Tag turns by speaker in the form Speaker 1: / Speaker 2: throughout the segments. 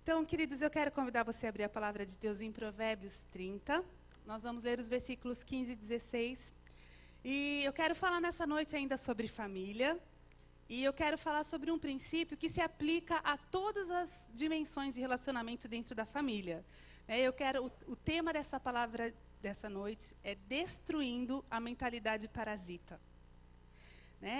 Speaker 1: Então, queridos, eu quero convidar você a abrir a palavra de Deus em Provérbios 30. Nós vamos ler os versículos 15 e 16. E eu quero falar nessa noite ainda sobre família. E eu quero falar sobre um princípio que se aplica a todas as dimensões de relacionamento dentro da família. O tema dessa palavra dessa noite é destruindo a mentalidade parasita.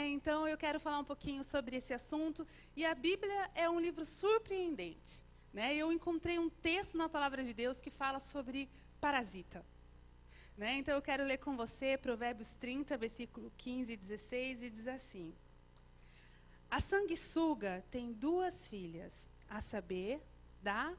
Speaker 1: Então, eu quero falar um pouquinho sobre esse assunto. E a Bíblia é um livro surpreendente. Eu encontrei um texto na palavra de Deus que fala sobre parasita. Então, eu quero ler com você Provérbios 30, versículo 15 e 16, e diz assim: A sanguessuga tem 2 filhas, a saber, Dá.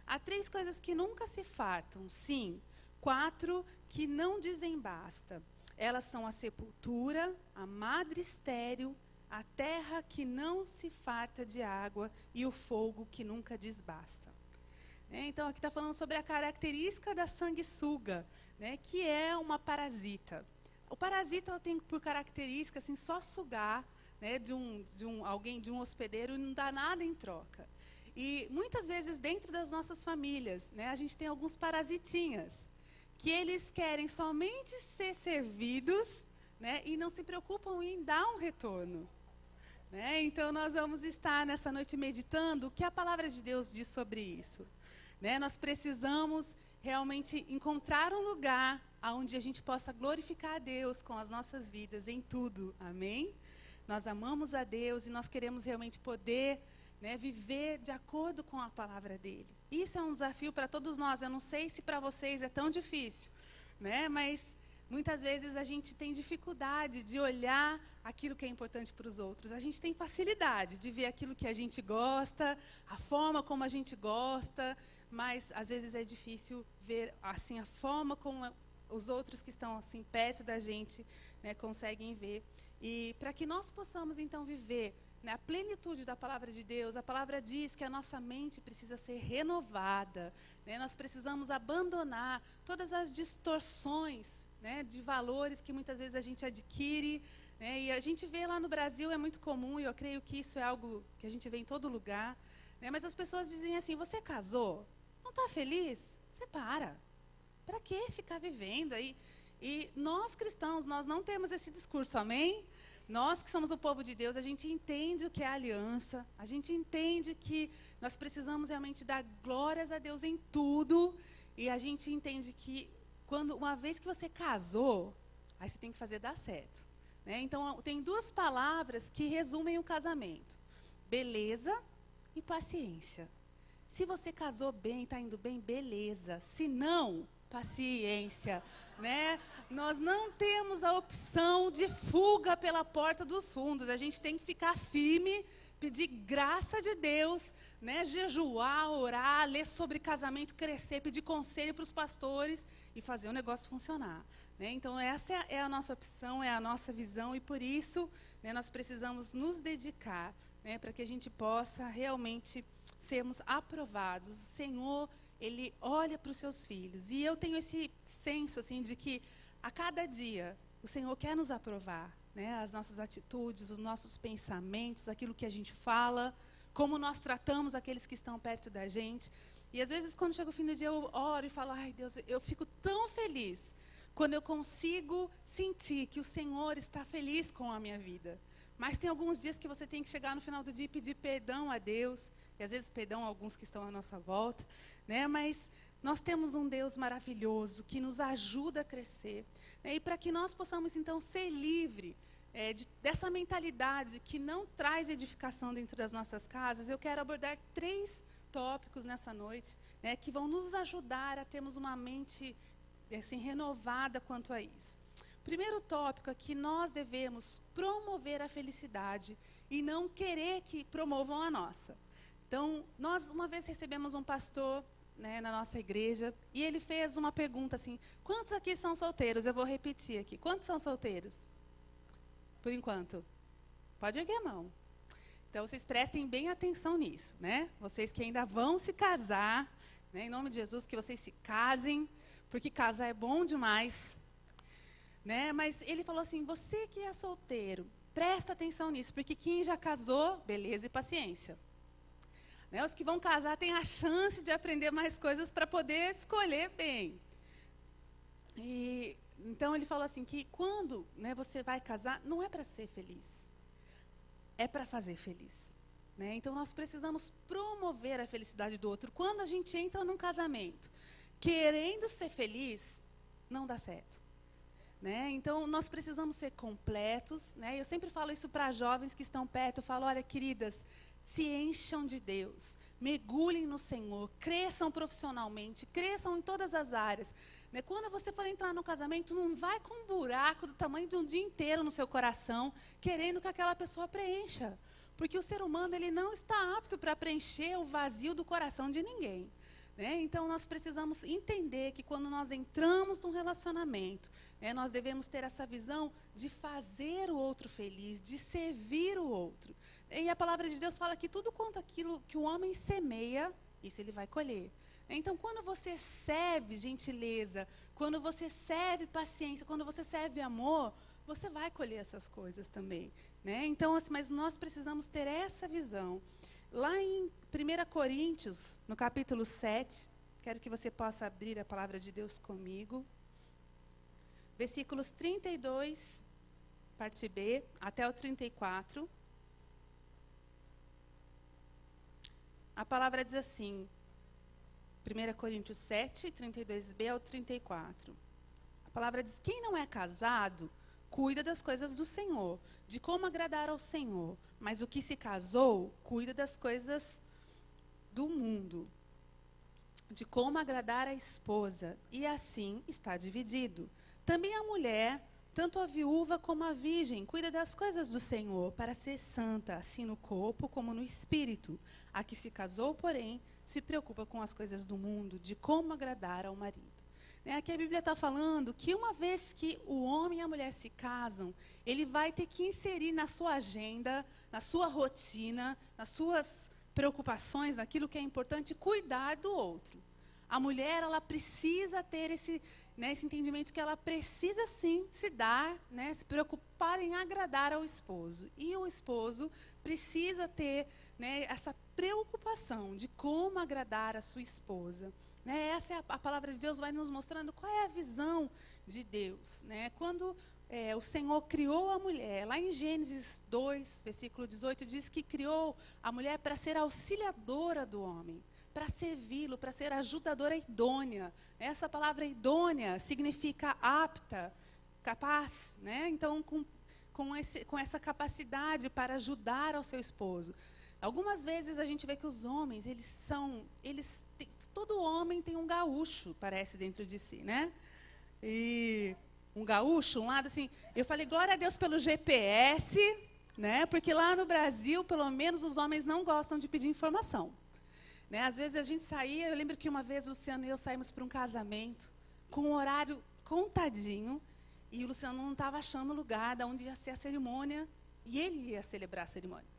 Speaker 1: Há 3 coisas que nunca se fartam, sim, 4 que não dizem basta. Elas são a sepultura, a madre estéril, a terra que não se farta de água e o fogo que nunca diz basta. Então, aqui está falando sobre a característica da sanguessuga, que é uma parasita. O parasita tem por característica assim, só sugar de um hospedeiro e não dá nada em troca. E muitas vezes dentro das nossas famílias, a gente tem alguns parasitinhas, que eles querem somente ser servidos, e não se preocupam em dar um retorno. Então, nós vamos estar nessa noite meditando o que a palavra de Deus diz sobre isso. Nós precisamos realmente encontrar um lugar onde a gente possa glorificar a Deus com as nossas vidas, em tudo. Amém? Nós amamos a Deus e nós queremos realmente poder viver de acordo com a palavra dele. Isso é um desafio para todos nós. Eu não sei se para vocês é tão difícil, mas muitas vezes a gente tem dificuldade de olhar aquilo que é importante para os outros. A gente tem facilidade de ver aquilo que a gente gosta, a forma como a gente gosta, mas às vezes é difícil ver assim a forma como os outros que estão assim perto da gente conseguem ver. E para que nós possamos então viver a plenitude da palavra de Deus, a palavra diz que a nossa mente precisa ser renovada. Nós precisamos abandonar todas as distorções de valores que muitas vezes a gente adquire. E a gente vê lá no Brasil, é muito comum, e eu creio que isso é algo que a gente vê em todo lugar. Mas as pessoas dizem assim: você casou? Não está feliz? Separa. Para que ficar vivendo aí? E nós cristãos, nós não temos esse discurso, amém? Nós que somos o povo de Deus, a gente entende o que é aliança, a gente entende que nós precisamos realmente dar glórias a Deus em tudo, e a gente entende que uma vez que você casou, aí você tem que fazer dar certo. Então, tem 2 palavras que resumem o casamento: beleza e paciência. Se você casou bem, está indo bem, beleza. Se não, paciência, Nós não temos a opção de fuga pela porta dos fundos. A gente tem que ficar firme, pedir graça de Deus, jejuar, orar, ler sobre casamento, crescer, pedir conselho para os pastores e fazer o negócio funcionar. Então, essa é a nossa opção, é a nossa visão, e por isso nós precisamos nos dedicar para que a gente possa realmente sermos aprovados. O Senhor, Ele olha para os seus filhos. E eu tenho esse senso assim, de que a cada dia o Senhor quer nos aprovar. As nossas atitudes, os nossos pensamentos, aquilo que a gente fala, como nós tratamos aqueles que estão perto da gente. E às vezes, quando chega o fim do dia, eu oro e falo: ai Deus, eu fico tão feliz quando eu consigo sentir que o Senhor está feliz com a minha vida. Mas tem alguns dias que você tem que chegar no final do dia e pedir perdão a Deus, e às vezes perdão a alguns que estão à nossa volta, mas nós temos um Deus maravilhoso que nos ajuda a crescer, e para que nós possamos então ser livres dessa mentalidade que não traz edificação dentro das nossas casas, eu quero abordar 3 tópicos nessa noite, que vão nos ajudar a termos uma mente assim, renovada quanto a isso. Primeiro tópico é que nós devemos promover a felicidade e não querer que promovam a nossa. Então, nós uma vez recebemos um pastor na nossa igreja e ele fez uma pergunta assim: quantos aqui são solteiros? Eu vou repetir aqui. Quantos são solteiros? Por enquanto. Pode erguer a mão. Então, vocês prestem bem atenção nisso, Vocês que ainda vão se casar, em nome de Jesus, que vocês se casem, porque casar é bom demais. Mas ele falou assim: você que é solteiro, presta atenção nisso, porque quem já casou, beleza e paciência. Né? Os que vão casar têm a chance de aprender mais coisas para poder escolher bem. E então ele falou assim que quando, né, você vai casar, não é para ser feliz, é para fazer feliz. Né? Então nós precisamos promover a felicidade do outro. Quando a gente entra num casamento querendo ser feliz, não dá certo. Né? Então nós precisamos ser completos. Né? Eu sempre falo isso para jovens que estão perto. Eu falo, olha, queridas, se encham de Deus, mergulhem no Senhor, cresçam profissionalmente, cresçam em todas as áreas. Né? Quando você for entrar no casamento, não vai com um buraco do tamanho de um dia inteiro no seu coração, querendo que aquela pessoa preencha. Porque o ser humano ele não está apto para preencher o vazio do coração de ninguém. Né? Então, nós precisamos entender que quando nós entramos num relacionamento, né, nós devemos ter essa visão de fazer o outro feliz, de servir o outro. E a palavra de Deus fala que tudo quanto aquilo que o homem semeia, isso ele vai colher. Então, quando você serve gentileza, quando você serve paciência, quando você serve amor, você vai colher essas coisas também. Né? Então, assim, mas nós precisamos ter essa visão. Lá em 1 Coríntios, no capítulo 7, quero que você possa abrir a palavra de Deus comigo. Versículos 32, parte B, até o 34. A palavra diz assim, 1 Coríntios 7, 32b ao 34. A palavra diz, quem não é casado, cuida das coisas do Senhor, de como agradar ao Senhor. Mas o que se casou, cuida das coisas do mundo, de como agradar a esposa. E assim está dividido. Também a mulher, tanto a viúva como a virgem, cuida das coisas do Senhor, para ser santa, assim no corpo como no espírito. A que se casou, porém, se preocupa com as coisas do mundo, de como agradar ao marido. Aqui a Bíblia está falando que uma vez que o homem e a mulher se casam, ele vai ter que inserir na sua agenda, na sua rotina, nas suas preocupações, naquilo que é importante, cuidar do outro. A mulher, ela precisa ter esse entendimento que ela precisa sim se dar, né, se preocupar em agradar ao esposo. E o esposo precisa ter, né, essa preocupação de como agradar a sua esposa. Né, essa é a palavra de Deus vai nos mostrando qual é a visão de Deus. Né? Quando o Senhor criou a mulher, lá em Gênesis 2, versículo 18, diz que criou a mulher para ser auxiliadora do homem, para servi-lo, para ser ajudadora idônea. Essa palavra idônea significa apta, capaz. Né? Então, com essa capacidade para ajudar ao seu esposo. Algumas vezes a gente vê que os homens, todo homem tem um gaúcho, parece, dentro de si, né? E um gaúcho, um lado assim, eu falei, glória a Deus pelo GPS, né? Porque lá no Brasil, pelo menos, os homens não gostam de pedir informação. Né? Às vezes a gente saía, eu lembro que uma vez o Luciano e eu saímos para um casamento, com um horário contadinho, e o Luciano não estava achando lugar de onde ia ser a cerimônia, e ele ia celebrar a cerimônia.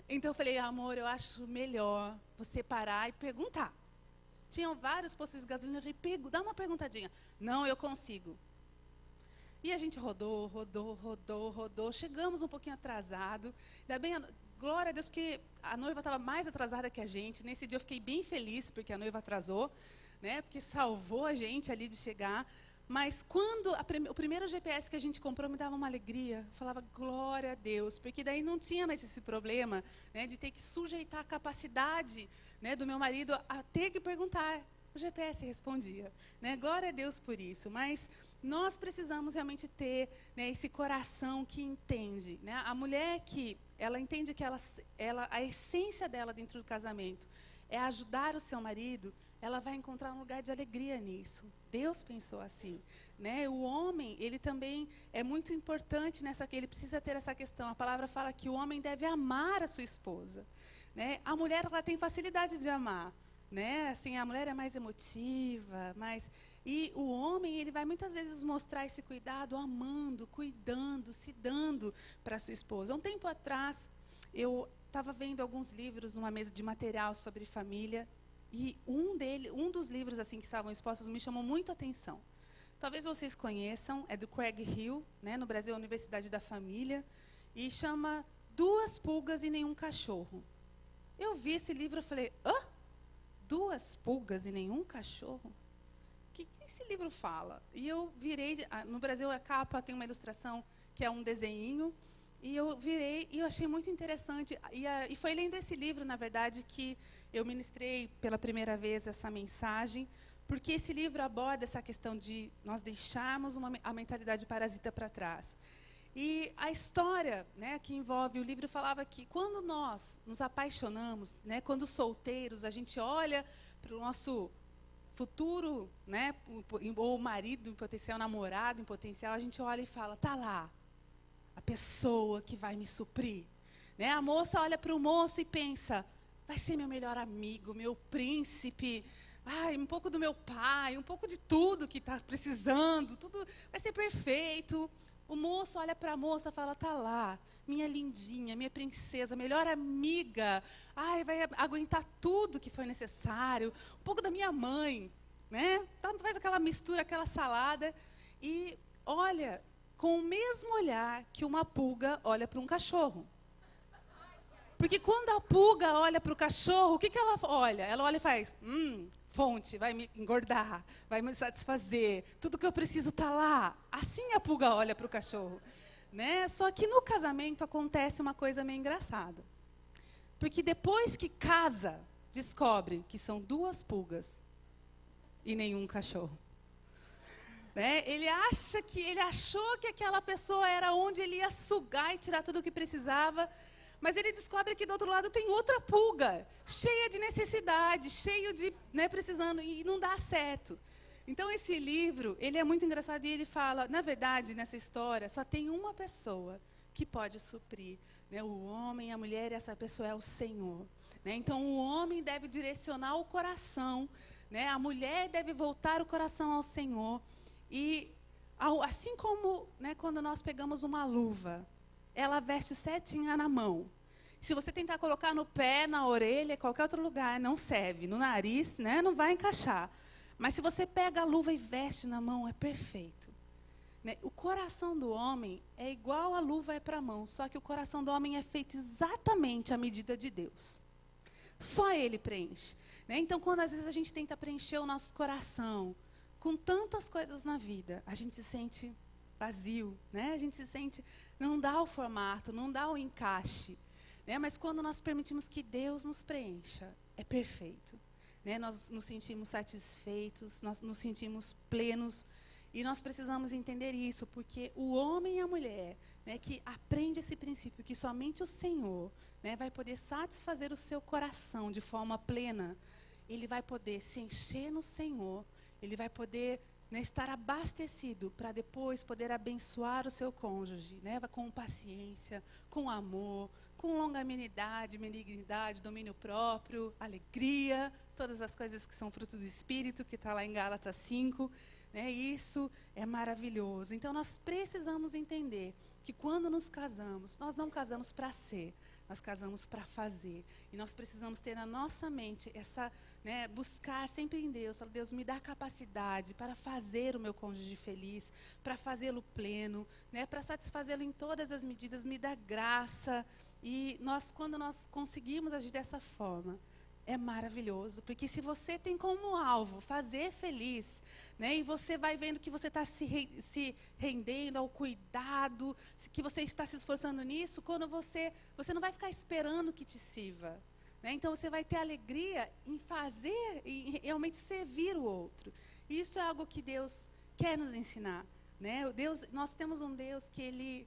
Speaker 1: Então eu falei, amor, eu acho melhor você parar e perguntar. Tinham vários postos de gasolina, eu falei, dá uma perguntadinha. Não, eu consigo. E a gente rodou, chegamos um pouquinho atrasado. Ainda bem, glória a Deus, porque a noiva estava mais atrasada que a gente. Nesse dia eu fiquei bem feliz, porque a noiva atrasou, né, porque salvou a gente ali de chegar. Mas quando o primeiro GPS que a gente comprou me dava uma alegria, eu falava, glória a Deus, porque daí não tinha mais esse problema, né, de ter que sujeitar a capacidade, né, do meu marido a ter que perguntar. O GPS respondia. Né, glória a Deus por isso, mas nós precisamos realmente ter, né, esse coração que entende. Né, a mulher que ela entende que a essência dela dentro do casamento é ajudar o seu marido, ela vai encontrar um lugar de alegria nisso. Deus pensou assim. Né? O homem, ele também é muito importante ele precisa ter essa questão. A palavra fala que o homem deve amar a sua esposa. Né? A mulher, ela tem facilidade de amar. Né? Assim, a mulher é mais emotiva, e o homem, ele vai muitas vezes mostrar esse cuidado amando, cuidando, se dando para a sua esposa. Um tempo atrás, eu estava vendo alguns livros numa mesa de material sobre família, e um dos livros assim que estavam expostos me chamou muito a atenção. Talvez vocês conheçam, é do Craig Hill, né, no Brasil, a Universidade da Família, e chama Duas Pulgas e Nenhum Cachorro. eu vi esse livro e falei, hã? 2 pulgas e nenhum cachorro? O que esse livro fala? E eu virei, no Brasil a capa tem uma ilustração que é um desenhinho, e eu virei e eu achei muito interessante. E foi lendo esse livro, na verdade, que eu ministrei pela primeira vez essa mensagem, porque esse livro aborda essa questão de nós deixarmos a mentalidade parasita para trás. E a história, né, que envolve o livro falava que quando nós nos apaixonamos, né, quando solteiros, a gente olha para o nosso futuro, né, ou marido em potencial, namorado em potencial, a gente olha e fala, tá lá, a pessoa que vai me suprir. Né? A moça olha para o moço e pensa, vai ser meu melhor amigo, meu príncipe, um pouco do meu pai, um pouco de tudo que está precisando, tudo vai ser perfeito. O moço olha para a moça e fala, tá lá, minha lindinha, minha princesa, melhor amiga, vai aguentar tudo que for necessário, um pouco da minha mãe, né? Então, faz aquela mistura, aquela salada, e olha com o mesmo olhar que uma pulga olha para um cachorro. Porque quando a pulga olha para o cachorro, o que ela olha? Ela olha e faz, fonte, vai me engordar, vai me satisfazer, tudo que eu preciso está lá. Assim a pulga olha para o cachorro. Né? Só que no casamento acontece uma coisa meio engraçada. Porque depois que casa, descobre que são 2 pulgas e nenhum cachorro. Né? Ele achou que aquela pessoa era onde ele ia sugar e tirar tudo o que precisava, mas ele descobre que do outro lado tem outra pulga, cheia de necessidade, cheio de, né, precisando, e não dá certo. Então esse livro, ele é muito engraçado e ele fala, na verdade, nessa história, só tem uma pessoa que pode suprir, né, o homem, a mulher, e essa pessoa é o Senhor. Né? Então o homem deve direcionar o coração, né, a mulher deve voltar o coração ao Senhor. E assim como, né, quando nós pegamos uma luva, ela veste certinha na mão. Se você tentar colocar no pé, na orelha, qualquer outro lugar, não serve. No nariz, né, não vai encaixar. Mas se você pega a luva e veste na mão, é perfeito. Né? O coração do homem é igual a luva é para a mão, só que o coração do homem é feito exatamente à medida de Deus. Só Ele preenche. Né? Então, quando às vezes a gente tenta preencher o nosso coração com tantas coisas na vida, a gente se sente vazio, né? A gente se sente, não dá o formato, não dá o encaixe. Né? Mas quando nós permitimos que Deus nos preencha, é perfeito. Né? Nós nos sentimos satisfeitos, nós nos sentimos plenos. E nós precisamos entender isso, porque o homem e a mulher, né, que aprende esse princípio, que somente o Senhor, né, vai poder satisfazer o seu coração de forma plena, ele vai poder se encher no Senhor, ele vai poder, né, estar abastecido para depois poder abençoar o seu cônjuge, né, com paciência, com amor, com longanimidade, benignidade, domínio próprio, alegria, todas as coisas que são fruto do Espírito, que está lá em Gálatas 5. Né, isso é maravilhoso. Então, nós precisamos entender que quando nos casamos, nós não casamos para ser, nós casamos para fazer. E nós precisamos ter na nossa mente essa, né, buscar sempre em Deus. Falar, Deus, me dá capacidade para fazer o meu cônjuge feliz, para fazê-lo pleno, né, para satisfazê-lo em todas as medidas, me dá graça. E quando nós conseguimos agir dessa forma, é maravilhoso, porque se você tem como alvo fazer feliz, né, e você vai vendo que você está se rendendo ao cuidado, que você está se esforçando nisso, quando você não vai ficar esperando que te sirva. Né, então você vai ter alegria em fazer e realmente servir o outro. Isso é algo que Deus quer nos ensinar. Né? Nós temos um Deus que Ele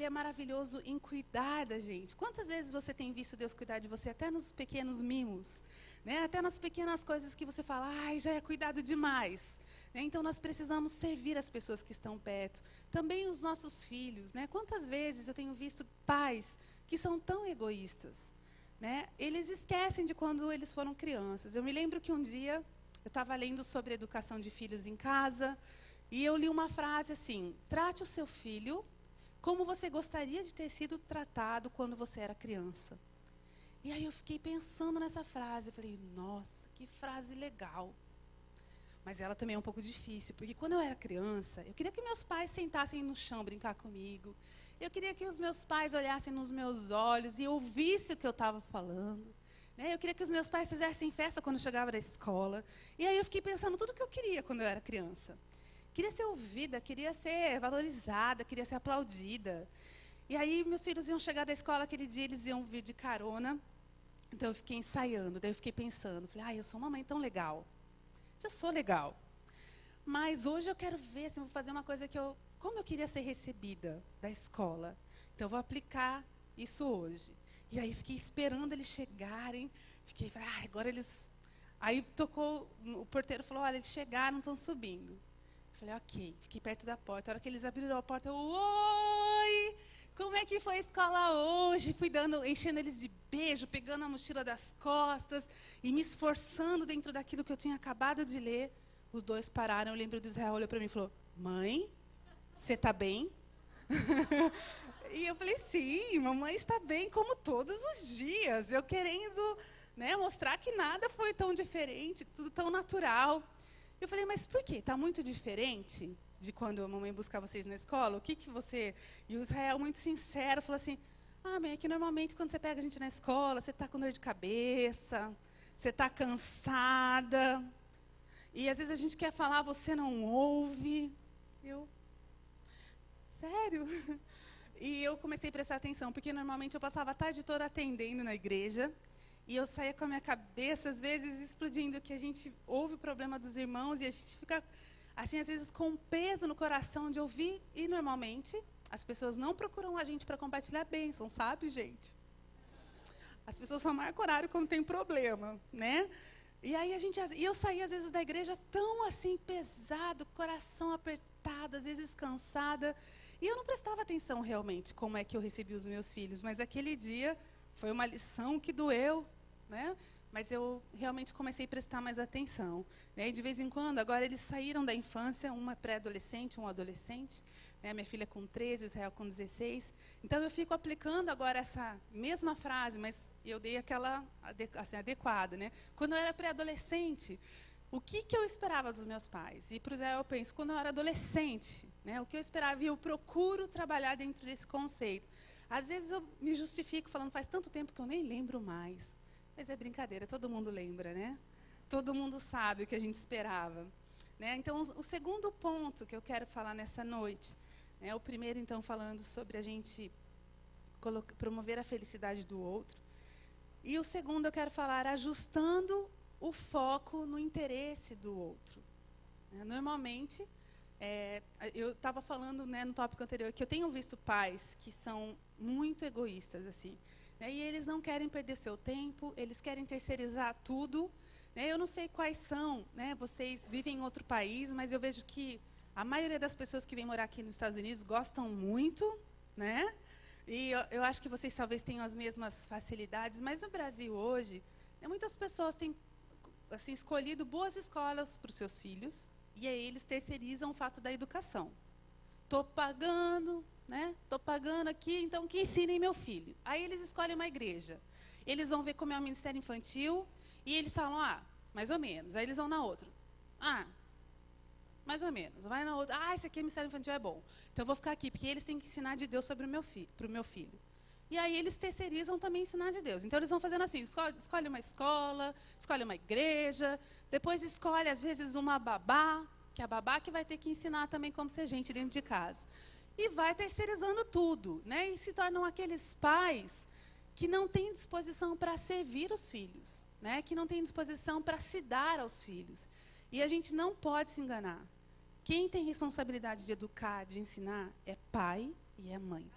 Speaker 1: é maravilhoso em cuidar da gente. Quantas vezes você tem visto Deus cuidar de você, até nos pequenos mimos, né? Até nas pequenas coisas que você fala, já é cuidado demais. Né? Então, nós precisamos servir as pessoas que estão perto. Também os nossos filhos. Né? Quantas vezes eu tenho visto pais que são tão egoístas. Né? Eles esquecem de quando eles foram crianças. Eu me lembro que um dia, eu estava lendo sobre educação de filhos em casa, e eu li uma frase assim, trate o seu filho como você gostaria de ter sido tratado quando você era criança. E aí eu fiquei pensando nessa frase, eu falei, nossa, que frase legal. Mas ela também é um pouco difícil, porque quando eu era criança, eu queria que meus pais sentassem no chão brincar comigo. Eu queria que os meus pais olhassem nos meus olhos e ouvissem o que eu estava falando. Né? Eu queria que os meus pais fizessem festa quando eu chegava da escola. E aí eu fiquei pensando tudo o que eu queria quando eu era criança. Queria ser ouvida, queria ser valorizada, queria ser aplaudida. E aí meus filhos iam chegar da escola aquele dia, eles iam vir de carona. Então eu fiquei ensaiando, daí eu fiquei pensando, falei, eu sou uma mãe tão legal. Já sou legal. Mas hoje eu quero ver se eu vou fazer uma coisa como eu queria ser recebida da escola. Então eu vou aplicar isso hoje. E aí fiquei esperando eles chegarem, falei, agora eles... Aí tocou, o porteiro falou, olha, eles chegaram, estão subindo. Eu falei, ok, fiquei perto da porta. A hora que eles abriram a porta, oi! Como é que foi a escola hoje? Fui enchendo eles de beijo, pegando a mochila das costas e me esforçando dentro daquilo que eu tinha acabado de ler. Os dois pararam, eu lembro do Israel, olhou para mim e falou, mãe, você está bem? E eu falei, sim, mamãe está bem como todos os dias. Eu querendo, né, mostrar que nada foi tão diferente, tudo tão natural. Eu falei, mas por quê? Está muito diferente de quando a mamãe buscar vocês na escola? O que você... E o Israel, muito sincero, falou assim, mãe, é que normalmente quando você pega a gente na escola, você está com dor de cabeça, você está cansada, e às vezes a gente quer falar, você não ouve. Sério? E eu comecei a prestar atenção, porque normalmente eu passava a tarde toda atendendo na igreja, e eu saía com a minha cabeça, às vezes, explodindo, que a gente ouve o problema dos irmãos, e a gente fica, assim, às vezes, com um peso no coração de ouvir, e normalmente as pessoas não procuram a gente para compartilhar bênção, sabe, gente? As pessoas só marcam horário quando tem problema, né? E aí eu saía, às vezes, da igreja tão, assim, pesado, coração apertado, às vezes cansada, e eu não prestava atenção realmente como é que eu recebi os meus filhos, mas aquele dia foi uma lição que doeu, né? Mas eu realmente comecei a prestar mais atenção. Né? E de vez em quando, agora eles saíram da infância, uma pré-adolescente, um adolescente, né? Minha filha com 13, o Israel com 16. Então eu fico aplicando agora essa mesma frase, mas eu dei aquela assim, adequada. Né? Quando eu era pré-adolescente, o que eu esperava dos meus pais? E para o Israel eu penso, quando eu era adolescente, né? O que eu esperava, e eu procuro trabalhar dentro desse conceito. Às vezes eu me justifico falando, faz tanto tempo que eu nem lembro mais. Mas é brincadeira, todo mundo lembra, né? Todo mundo sabe o que a gente esperava. Né? Então, o segundo ponto que eu quero falar nessa noite, né? O primeiro, então, falando sobre a gente promover a felicidade do outro. E o segundo, eu quero falar ajustando o foco no interesse do outro. Normalmente, eu estava falando, né, no tópico anterior, que eu tenho visto pais que são muito egoístas, assim. Né, e eles não querem perder seu tempo, eles querem terceirizar tudo. Né, eu não sei quais são, né, vocês vivem em outro país, mas eu vejo que a maioria das pessoas que vêm morar aqui nos Estados Unidos gostam muito, né? E eu acho que vocês talvez tenham as mesmas facilidades, mas no Brasil hoje, né, muitas pessoas têm assim, escolhido boas escolas para os seus filhos, e aí eles terceirizam o fato da educação. Estou pagando, né? Estou pagando aqui, então que ensinem meu filho. Aí eles escolhem uma igreja. Eles vão ver como é o ministério infantil, e eles falam, mais ou menos. Aí eles vão na outra. Mais ou menos. Vai na outra. Esse aqui é ministério infantil, é bom. Então eu vou ficar aqui, porque eles têm que ensinar de Deus sobre para o meu filho. E aí eles terceirizam também ensinar de Deus. Então eles vão fazendo assim, escolhe uma escola, escolhe uma igreja, depois escolhe, às vezes, uma babá, que é a babá que vai ter que ensinar também como ser gente dentro de casa. E vai terceirizando tudo, né? E se tornam aqueles pais que não têm disposição para servir os filhos, né? Que não têm disposição para se dar aos filhos. E a gente não pode se enganar. Quem tem responsabilidade de educar, de ensinar, é pai e é mãe.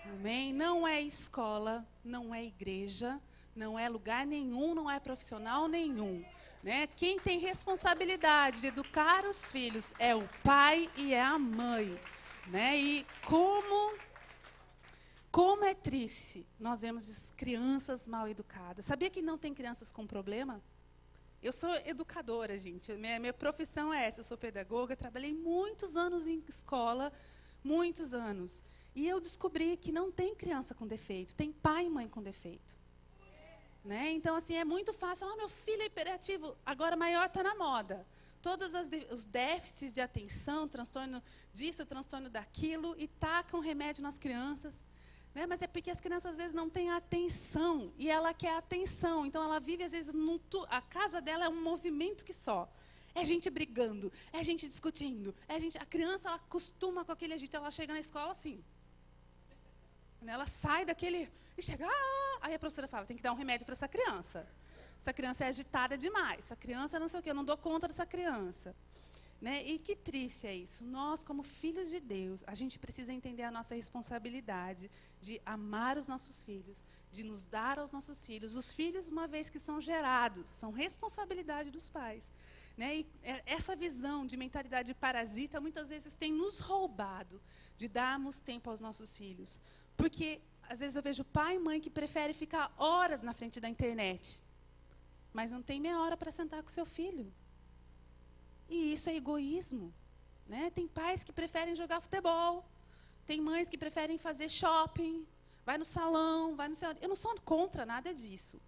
Speaker 1: Amém? Não é escola, não é igreja, não é lugar nenhum, não é profissional nenhum. Né? Quem tem responsabilidade de educar os filhos é o pai e é a mãe. Né? E como é triste nós vemos crianças mal educadas. Sabia que não tem crianças com problema? Eu sou educadora, gente. Minha profissão é essa, eu sou pedagoga, trabalhei muitos anos em escola, muitos anos. E eu descobri que não tem criança com defeito, tem pai e mãe com defeito. Né? Então, assim, é muito fácil. Meu filho é hiperativo, agora maior está na moda. todos os déficits de atenção, transtorno disso, transtorno daquilo, e tacam remédio nas crianças. Né? Mas é porque as crianças, às vezes, não têm atenção, e ela quer atenção. Então, ela vive, às vezes, a casa dela é um movimento que só. É gente brigando, é gente discutindo. A criança, ela acostuma com aquele agito, ela chega na escola assim. Ela sai daquele... E chega... Aí a professora fala, tem que dar um remédio para essa criança. Essa criança é agitada demais. Essa criança não sei o quê, eu não dou conta dessa criança. Né? E que triste é isso. Nós, como filhos de Deus, a gente precisa entender a nossa responsabilidade de amar os nossos filhos, de nos dar aos nossos filhos. Os filhos, uma vez que são gerados, são responsabilidade dos pais. Né? E essa visão de mentalidade parasita, muitas vezes, tem nos roubado de darmos tempo aos nossos filhos. Porque, às vezes, eu vejo pai e mãe que preferem ficar horas na frente da internet, mas não tem meia hora para sentar com o seu filho. E isso é egoísmo. Né? Tem pais que preferem jogar futebol, tem mães que preferem fazer shopping, vai no salão, vai no seu... Eu não sou contra nada disso.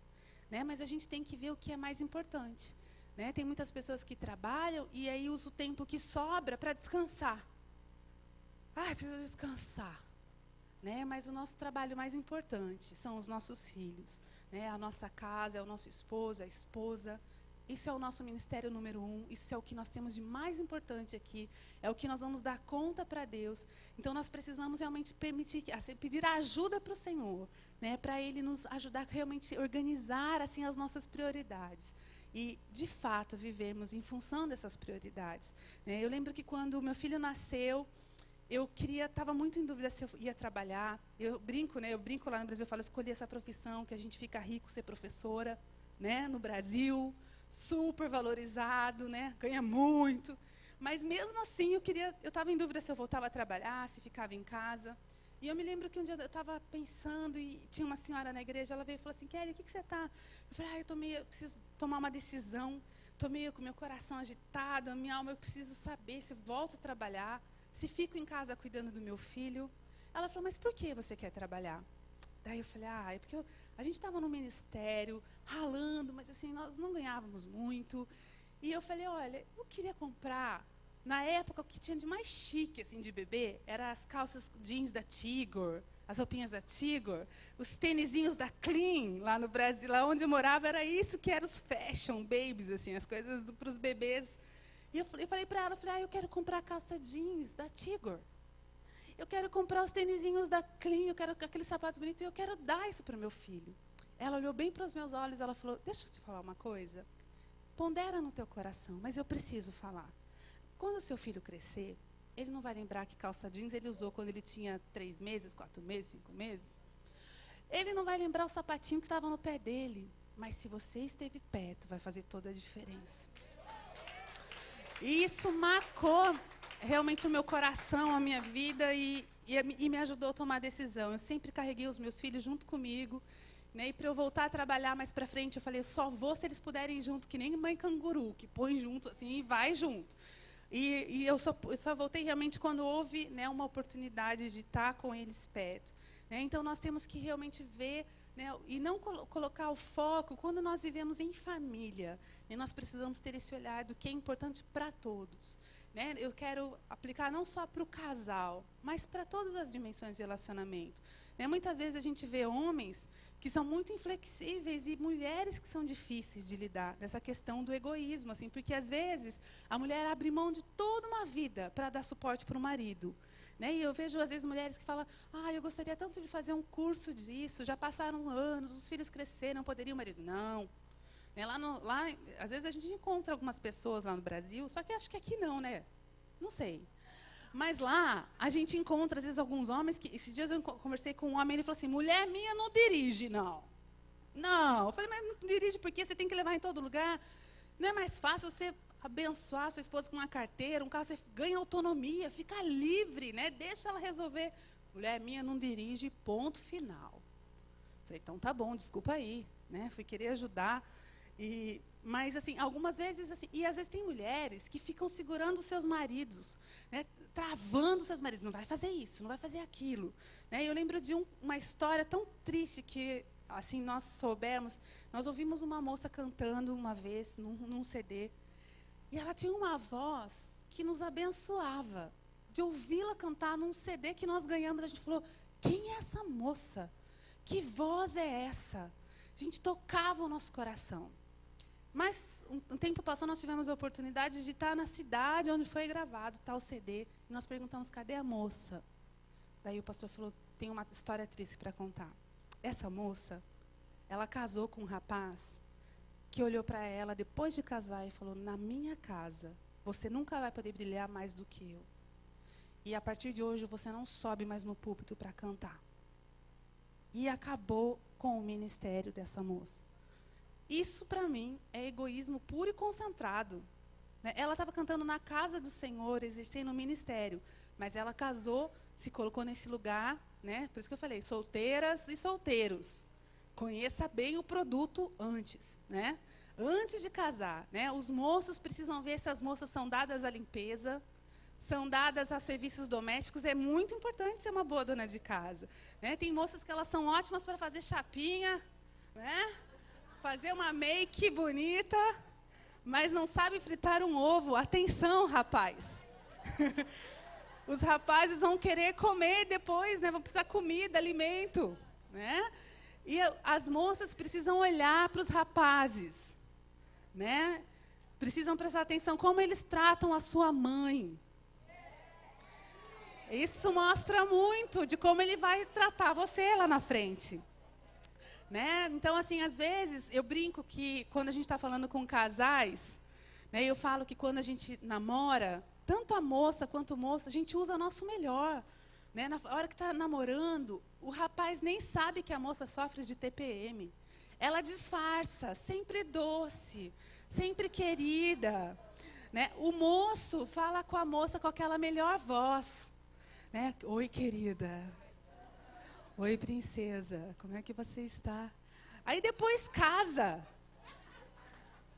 Speaker 1: Né? Mas a gente tem que ver o que é mais importante. Né? Tem muitas pessoas que trabalham e aí usam o tempo que sobra para descansar. Precisa descansar. Né? Mas o nosso trabalho mais importante são os nossos filhos. Né? A nossa casa, é o nosso esposo, a esposa. Isso é o nosso ministério número 1. Isso é o que nós temos de mais importante aqui. É o que nós vamos dar conta para Deus. Então, nós precisamos realmente pedir ajuda para o Senhor. Né? Para Ele nos ajudar a realmente organizar assim, as nossas prioridades. E, de fato, vivemos em função dessas prioridades. Né? Eu lembro que quando o meu filho nasceu, eu estava muito em dúvida se eu ia trabalhar. Eu brinco lá no Brasil, eu falo, eu escolhi essa profissão, que a gente fica rico ser professora, né? No Brasil, super valorizado, né? Ganha muito. Mas, mesmo assim, eu estava em dúvida se eu voltava a trabalhar, se ficava em casa. E eu me lembro que um dia eu estava pensando, e tinha uma senhora na igreja, ela veio e falou assim, Kelly, o que você está? Eu falei, eu preciso tomar uma decisão, estou meio com o meu coração agitado, a minha alma, eu preciso saber se volto a trabalhar, se fico em casa cuidando do meu filho. Ela falou, mas por que você quer trabalhar? Daí eu falei, é porque a gente estava no ministério, ralando, mas assim, nós não ganhávamos muito. E eu falei, olha, eu queria comprar... Na época, o que tinha de mais chique, assim, de bebê, eram as calças jeans da Tigor, as roupinhas da Tigor, os tênisinhos da Clean, lá no Brasil, lá onde eu morava, era isso que eram os fashion babies, assim, as coisas para os bebês. E eu falei para ela, eu quero comprar a calça jeans da Tigor. Eu quero comprar os tênisinhos da Clean, eu quero aqueles sapatos bonitos, e eu quero dar isso para o meu filho. Ela olhou bem para os meus olhos, ela falou, deixa eu te falar uma coisa. Pondera no teu coração, mas eu preciso falar. Quando o seu filho crescer, ele não vai lembrar que calça jeans ele usou quando ele tinha 3 meses, 4 meses, 5 meses. Ele não vai lembrar o sapatinho que estava no pé dele. Mas se você esteve perto, vai fazer toda a diferença. E isso marcou realmente o meu coração, a minha vida e me ajudou a tomar a decisão. Eu sempre carreguei os meus filhos junto comigo. Né, e para eu voltar a trabalhar mais para frente, eu falei, só vou se eles puderem ir junto, que nem mãe canguru, que põe junto assim e vai junto. E eu só voltei realmente quando houve, né, uma oportunidade de estar com eles perto. Né? Então, nós temos que realmente ver, né, e não colocar o foco quando nós vivemos em família. E nós precisamos ter esse olhar do que é importante para todos. Né? Eu quero aplicar não só para o casal, mas para todas as dimensões de relacionamento. Né? Muitas vezes a gente vê homens que são muito inflexíveis e mulheres que são difíceis de lidar nessa questão do egoísmo, assim, porque às vezes a mulher abre mão de toda uma vida para dar suporte para o marido. Né? E eu vejo às vezes mulheres que falam, eu gostaria tanto de fazer um curso disso, já passaram anos, os filhos cresceram, poderia o marido? Não. Né? Lá, às vezes a gente encontra algumas pessoas lá no Brasil, só que acho que aqui não, né? Não sei. Mas lá, a gente encontra, às vezes, alguns homens que... Esses dias eu conversei com um homem, ele falou assim, mulher minha não dirige, não. Não. Eu falei, mas não dirige porque você tem que levar em todo lugar. Não é mais fácil você abençoar a sua esposa com uma carteira, um carro, você ganha autonomia, fica livre, né? Deixa ela resolver. Mulher minha não dirige, ponto final. Eu falei, então tá bom, desculpa aí. Né? Fui querer ajudar. Mas, assim, algumas vezes, assim, e às vezes tem mulheres que ficam segurando os seus maridos, né, travando os seus maridos, não vai fazer isso, não vai fazer aquilo. Né? Eu lembro de uma história tão triste que, assim, nós ouvimos uma moça cantando uma vez num CD, E ela tinha uma voz que nos abençoava. De ouvi-la cantar num CD que nós ganhamos, a gente falou, quem é essa moça? Que voz é essa? A gente tocava o nosso coração. Mas um tempo passou, nós tivemos a oportunidade de estar na cidade onde foi gravado tal CD. E nós perguntamos, cadê a moça? Daí o pastor falou, tem uma história triste para contar. Essa moça, ela casou com um rapaz que olhou para ela depois de casar e falou, na minha casa, você nunca vai poder brilhar mais do que eu. E a partir de hoje você não sobe mais no púlpito para cantar. E acabou com o ministério dessa moça. Isso, para mim, é egoísmo puro e concentrado. Né? Ela estava cantando na casa do Senhor, exercendo o ministério. Mas ela casou, se colocou nesse lugar, né? Por isso que eu falei, solteiras e solteiros. Conheça bem o produto antes, né? Antes de casar. Né? Os moços precisam ver se as moças são dadas à limpeza, são dadas a serviços domésticos. É muito importante ser uma boa dona de casa. Né? Tem moças que elas são ótimas para fazer chapinha, né? Fazer uma make bonita, mas não sabe fritar um ovo. Atenção, rapaz. Os rapazes vão querer comer depois, né? Vão precisar de comida, alimento. Né? E as moças precisam olhar para os rapazes. Né? Precisam prestar atenção como eles tratam a sua mãe. Isso mostra muito de como ele vai tratar você lá na frente. Né? Então, assim, às vezes, eu brinco que quando a gente está falando com casais, né, eu falo que quando a gente namora, tanto a moça quanto o moço, a gente usa o nosso melhor. Né? Na hora que está namorando, o rapaz nem sabe que a moça sofre de TPM. Ela disfarça, sempre doce, sempre querida. Né? O moço fala com a moça com aquela melhor voz. Né? Oi, querida. Oi, princesa, como é que você está? Aí depois casa.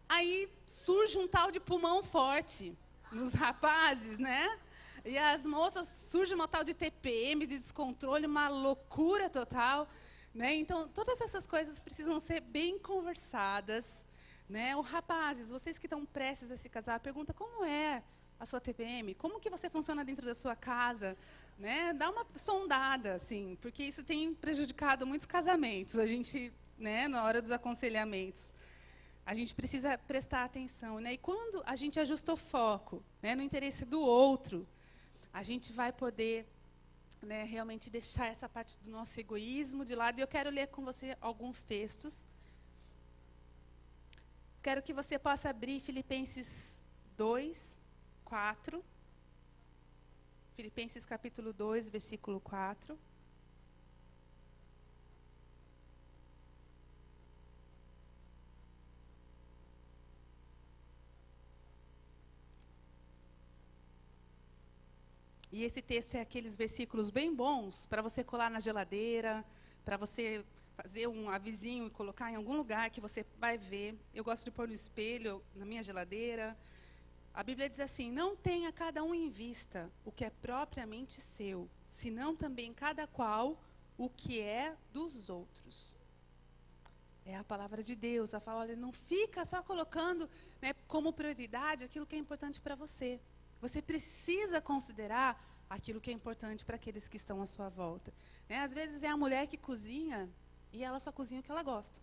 Speaker 1: Aí surge um tal de pulmão forte nos rapazes, né? E as moças, surge uma tal de TPM, de descontrole, uma loucura total. Né? Então, todas essas coisas precisam ser bem conversadas. Né? Os rapazes, vocês que estão prestes a se casar, pergunta como é a sua TPM, como que você funciona dentro da sua casa, né? Dá uma sondada, assim, porque isso tem prejudicado muitos casamentos. A gente, né, na hora dos aconselhamentos, a gente precisa prestar atenção, né? E quando a gente ajusta o foco, né, no interesse do outro, a gente vai poder, né, realmente deixar essa parte do nosso egoísmo de lado. E eu quero ler com você alguns textos. Quero que você possa abrir Filipenses 2, 4. Filipenses capítulo 2, versículo 4. E esse texto é aqueles versículos bem bons para você colar na geladeira, para você fazer um avizinho e colocar em algum lugar que você vai ver. Eu gosto de pôr no espelho, na minha geladeira. A Bíblia diz assim, não tenha cada um em vista o que é propriamente seu, senão também cada qual o que é dos outros. É a palavra de Deus. Ela fala, olha, não fica só colocando, né, como prioridade aquilo que é importante para você. Você precisa considerar aquilo que é importante para aqueles que estão à sua volta. Né? Às vezes é a mulher que cozinha e ela só cozinha o que ela gosta.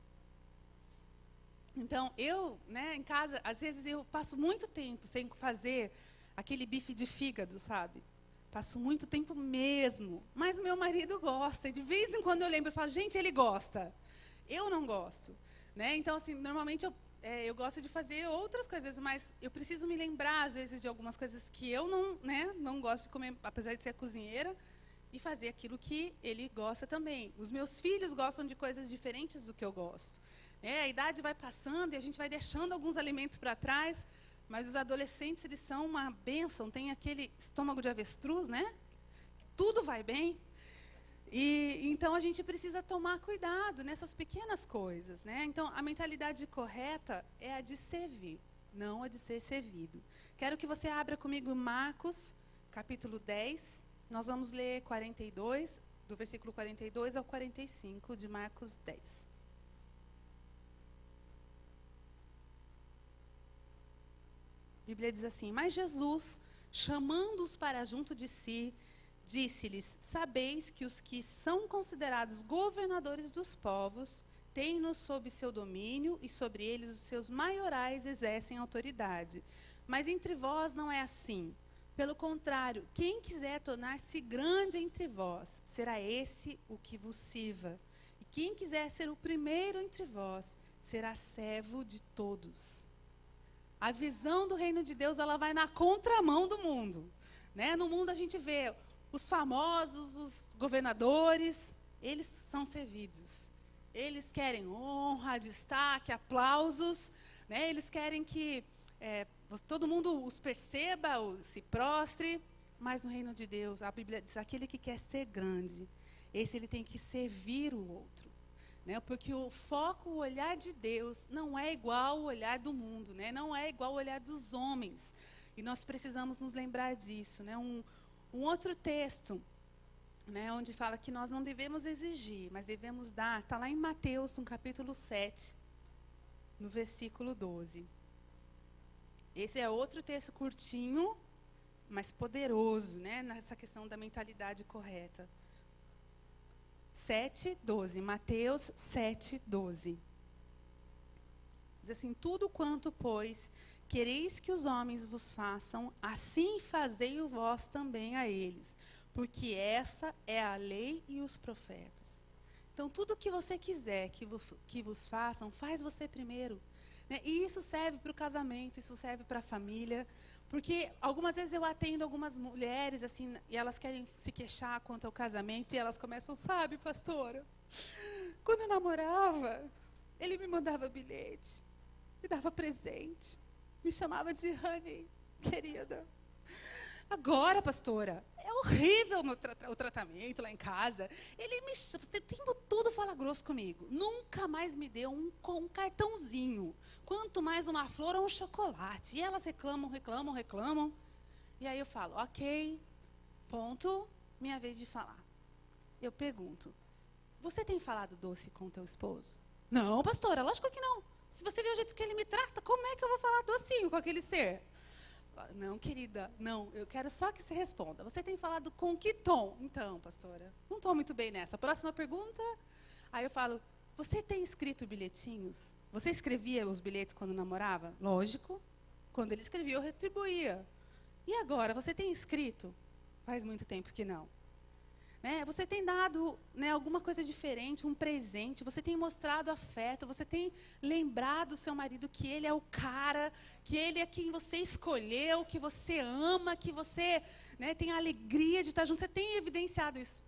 Speaker 1: Então, eu, né, em casa, às vezes eu passo muito tempo sem fazer aquele bife de fígado, sabe? Passo muito tempo mesmo. Mas meu marido gosta. E de vez em quando eu lembro e falo, gente, ele gosta. Eu não gosto. Né? Então, assim, normalmente eu gosto de fazer outras coisas, mas eu preciso me lembrar, às vezes, de algumas coisas que eu não, né, não gosto de comer, apesar de ser cozinheira, e fazer aquilo que ele gosta também. Os meus filhos gostam de coisas diferentes do que eu gosto. A idade vai passando e a gente vai deixando alguns alimentos para trás, mas os adolescentes, eles são uma bênção, tem aquele estômago de avestruz, né? Tudo vai bem. E então a gente precisa tomar cuidado nessas pequenas coisas, né? Então a mentalidade correta é a de servir, não a de ser servido. Quero que você abra comigo Marcos, capítulo 10. Nós vamos ler 42, do versículo 42 ao 45 de Marcos 10. Bíblia diz assim: mas Jesus, chamando-os para junto de si, disse-lhes: sabeis que os que são considerados governadores dos povos têm-nos sob seu domínio, e sobre eles os seus maiorais exercem autoridade. Mas entre vós não é assim. Pelo contrário, quem quiser tornar-se grande entre vós, será esse o que vos sirva. E quem quiser ser o primeiro entre vós, será servo de todos. A visão do reino de Deus, ela vai na contramão do mundo, né? No mundo a gente vê os famosos, os governadores, eles são servidos. Eles querem honra, destaque, aplausos, né? Eles querem que todo mundo os perceba, se prostre. Mas no reino de Deus, a Bíblia diz: aquele que quer ser grande, esse ele tem que servir o outro. Né? Porque o foco, o olhar de Deus não é igual ao olhar do mundo, né? Não é igual ao olhar dos homens. E nós precisamos nos lembrar disso. Né? Um outro texto, né, onde fala que nós não devemos exigir, mas devemos dar, está lá em Mateus, no capítulo 7, no versículo 12. Esse é outro texto curtinho, mas poderoso, né, nessa questão da mentalidade correta. 7:12, Mateus 7:12. Diz assim: tudo quanto, pois, quereis que os homens vos façam, assim fazei-o vós também a eles, porque essa é a lei e os profetas. Então, tudo que você quiser que vos façam, faz você primeiro. Né? E isso serve para o casamento, isso serve para a família. Porque algumas vezes eu atendo algumas mulheres, assim, e elas querem se queixar quanto ao casamento, e elas começam: sabe, pastora, quando eu namorava, ele me mandava bilhete, me dava presente, me chamava de honey, querida. Agora, pastora, é horrível o tratamento lá em casa. Ele me chama, o tempo todo fala grosso comigo. Nunca mais me deu um cartãozinho. Quanto mais uma flor ou um chocolate. E elas reclamam. E aí eu falo: ok, ponto, minha vez de falar. Eu pergunto: você tem falado doce com teu esposo? Não, pastora, lógico que não. Se você vê o jeito que ele me trata, como é que eu vou falar docinho com aquele ser? Não, querida, não, eu quero só que você responda. Você tem falado com que tom? Então, pastora, não estou muito bem nessa. Próxima pergunta. Aí eu falo: você tem escrito bilhetinhos? Você escrevia os bilhetes quando namorava? Lógico. Quando ele escrevia, eu retribuía. E agora, você tem escrito? Faz muito tempo que não. Né? Você tem dado, né, alguma coisa diferente, um presente, você tem mostrado afeto, você tem lembrado o seu marido que ele é o cara, que ele é quem você escolheu, que você ama, que você, né, tem a alegria de estar junto. Você tem evidenciado isso?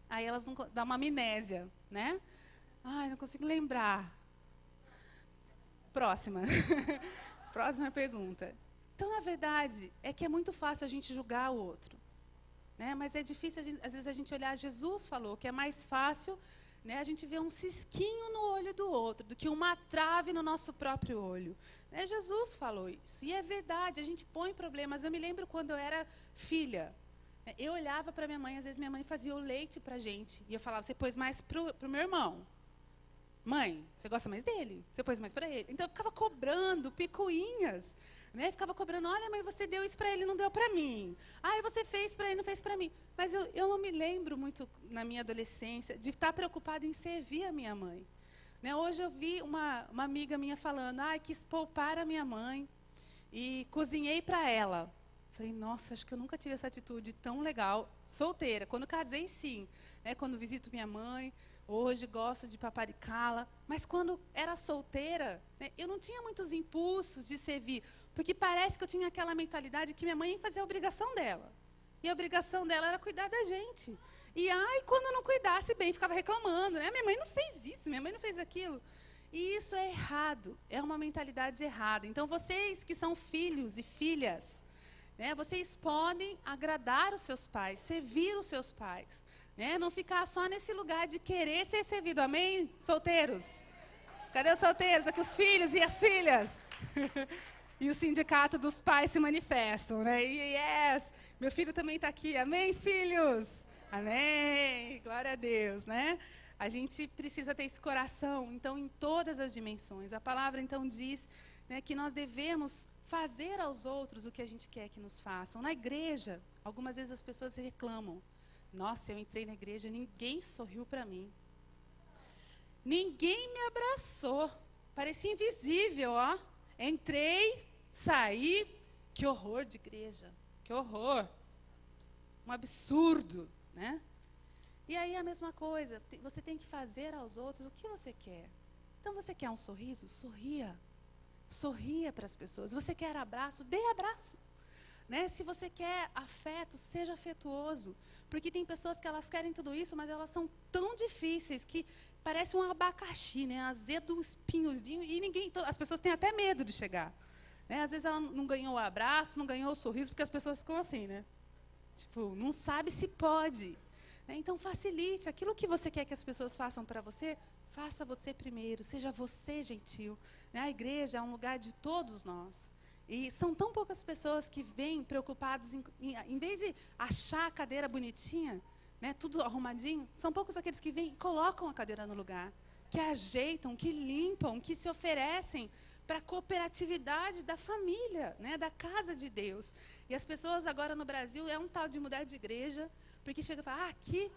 Speaker 1: Aí elas não dão uma amnésia, né? Ai, não consigo lembrar. Próxima. Próxima pergunta. Então, na verdade, é que é muito fácil a gente julgar o outro. Né? Mas é difícil, às vezes, a gente olhar. Jesus falou que é mais fácil, né, a gente ver um cisquinho no olho do outro do que uma trave no nosso próprio olho. Né? Jesus falou isso. E é verdade, a gente põe problemas. Eu me lembro quando eu era filha. Eu olhava para minha mãe, às vezes minha mãe fazia o leite para a gente. E eu falava: você pôs mais para o meu irmão. Mãe, você gosta mais dele? Você pôs mais para ele? Então eu ficava cobrando picuinhas. Né? Ficava cobrando: olha, mãe, você deu isso para ele, não deu para mim. Ah, você fez para ele, não fez para mim. Mas eu não me lembro muito, na minha adolescência, de estar preocupada em servir a minha mãe. Né? Hoje eu vi uma amiga minha falando: quis poupar a minha mãe e cozinhei para ela. Falei: nossa, acho que eu nunca tive essa atitude tão legal. Solteira. Quando casei, sim. Né? Quando visito minha mãe, hoje gosto de paparicá-la. Mas quando era solteira, né, eu não tinha muitos impulsos de servir. Porque parece que eu tinha aquela mentalidade que minha mãe ia fazer a obrigação dela. E a obrigação dela era cuidar da gente. E quando eu não cuidasse bem, ficava reclamando. Né? Minha mãe não fez isso, minha mãe não fez aquilo. E isso é errado, é uma mentalidade errada. Então, vocês que são filhos e filhas, né, vocês podem agradar os seus pais, servir os seus pais. Né? Não ficar só nesse lugar de querer ser servido. Amém, solteiros? Cadê os solteiros? Aqui os filhos e as filhas. E o sindicato dos pais se manifestam, né? Yes! Meu filho também está aqui. Amém, filhos? Amém! Glória a Deus, né? A gente precisa ter esse coração, então, em todas as dimensões. A palavra, então, diz, né, que nós devemos fazer aos outros o que a gente quer que nos façam. Na igreja, algumas vezes as pessoas reclamam. Nossa, eu entrei na igreja, ninguém sorriu para mim. Ninguém me abraçou. Parecia invisível, ó. Entrei, saí. Que horror de igreja. Que horror. Um absurdo, né? E aí a mesma coisa. Você tem que fazer aos outros o que você quer. Então você quer um sorriso? Sorria. Sorria para as pessoas. Você quer abraço? Dê abraço. Né? Se você quer afeto, seja afetuoso. Porque tem pessoas que elas querem tudo isso, mas elas são tão difíceis que parece um abacaxi, né? Azedo, espinhozinho, e as pessoas têm até medo de chegar. Né? Às vezes ela não ganhou o abraço, não ganhou o sorriso, porque as pessoas ficam assim, né? Tipo, não sabe se pode. Né? Então facilite. Aquilo que você quer que as pessoas façam para você, faça você primeiro. Seja você gentil. Né? A igreja é um lugar de todos nós. E são tão poucas pessoas que vêm preocupados em vez de achar a cadeira bonitinha, né, tudo arrumadinho, são poucos aqueles que vêm e colocam a cadeira no lugar, que ajeitam, que limpam, que se oferecem para a cooperatividade da família, né, da casa de Deus. E as pessoas agora no Brasil, é um tal de mudar de igreja, porque chega e fala, aqui,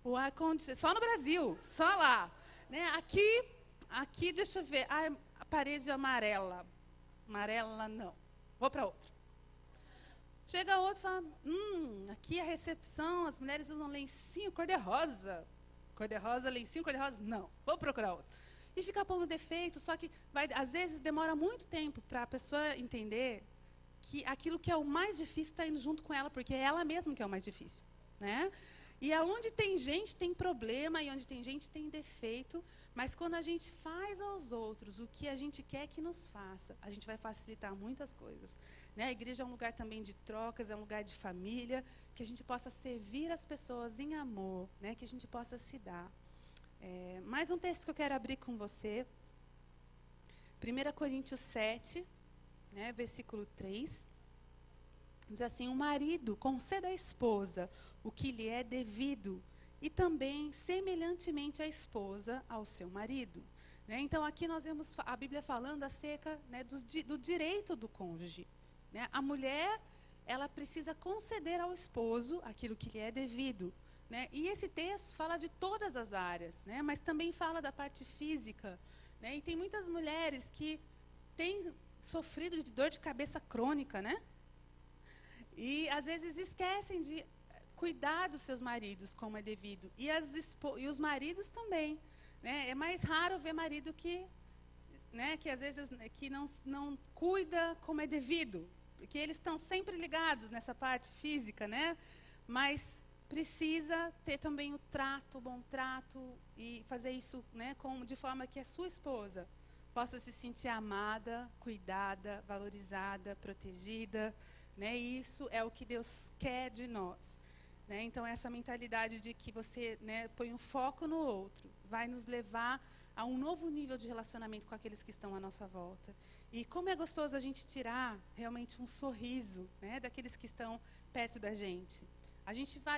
Speaker 1: o ar-condicionado, só no Brasil, só lá. Né, aqui, deixa eu ver, a parede amarela não, vou para outra. Chega outro e fala, aqui a recepção, as mulheres usam lencinho cor-de-rosa. Cor-de-rosa, lencinho cor-de-rosa, não, vou procurar outro. E fica pondo defeito, só que às vezes demora muito tempo para a pessoa entender que aquilo que é o mais difícil está indo junto com ela, porque é ela mesma que é o mais difícil. Né? E aonde tem gente, tem problema, e onde tem gente, tem defeito. Mas quando a gente faz aos outros o que a gente quer que nos faça, a gente vai facilitar muitas coisas. Né? A igreja é um lugar também de trocas, é um lugar de família, que a gente possa servir as pessoas em amor, né? Que a gente possa se dar. Mais um texto que eu quero abrir com você. 1 Coríntios 7, né? Versículo 3. Diz assim, o marido conceda à esposa o que lhe é devido, e também, semelhantemente, a esposa ao seu marido. Né? Então, aqui nós vemos a Bíblia falando acerca, né, do direito do cônjuge. Né? A mulher, ela precisa conceder ao esposo aquilo que lhe é devido. Né? E esse texto fala de todas as áreas, né? Mas também fala da parte física. Né? E tem muitas mulheres que têm sofrido de dor de cabeça crônica, né? E, às vezes, esquecem de cuidar dos seus maridos como é devido. E os maridos também. Né? É mais raro ver marido que às vezes, que não cuida como é devido. Porque eles estão sempre ligados nessa parte física, né? Mas precisa ter também o bom trato, e fazer isso, né, de forma que a sua esposa possa se sentir amada, cuidada, valorizada, protegida. Né? E isso é o que Deus quer de nós. Né? Então, essa mentalidade de que você, né, põe um foco no outro, vai nos levar a um novo nível de relacionamento com aqueles que estão à nossa volta. E como é gostoso a gente tirar realmente um sorriso, né, daqueles que estão perto da gente.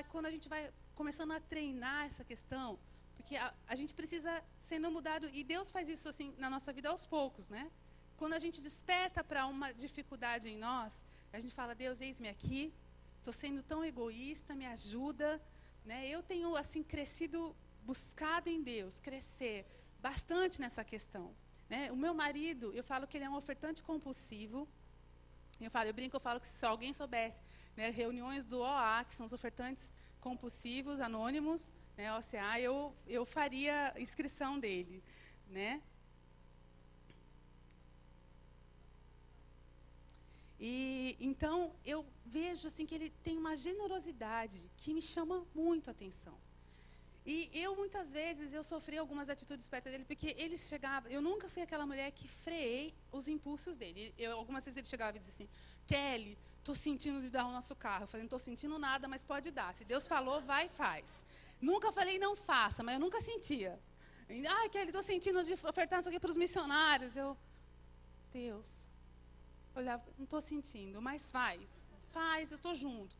Speaker 1: Quando a gente vai começando a treinar essa questão, porque a gente precisa sendo mudado, e Deus faz isso assim na nossa vida aos poucos, né? Quando a gente desperta para uma dificuldade em nós, a gente fala, Deus, eis-me aqui, estou sendo tão egoísta, me ajuda. Né? Eu tenho assim crescido, buscado em Deus, crescer bastante nessa questão. Né? O meu marido, eu falo que ele é um ofertante compulsivo. Eu brinco, eu falo que se alguém soubesse, né, reuniões do OA, que são os ofertantes compulsivos, anônimos, né, OCA, eu faria inscrição dele. Né? E então eu vejo assim que ele tem uma generosidade que me chama muito a atenção. E eu muitas vezes eu sofri algumas atitudes perto dele, porque ele chegava, eu nunca fui aquela mulher que freiei os impulsos dele. Algumas vezes ele chegava e dizia assim, Kelly, estou sentindo de dar o nosso carro. Eu falei, não estou sentindo nada, mas pode dar. Se Deus falou, vai e faz. Nunca falei não faça, mas eu nunca sentia. Kelly, estou sentindo de ofertar isso aqui para os missionários. Deus, olhava, não estou sentindo, mas faz, eu estou junto.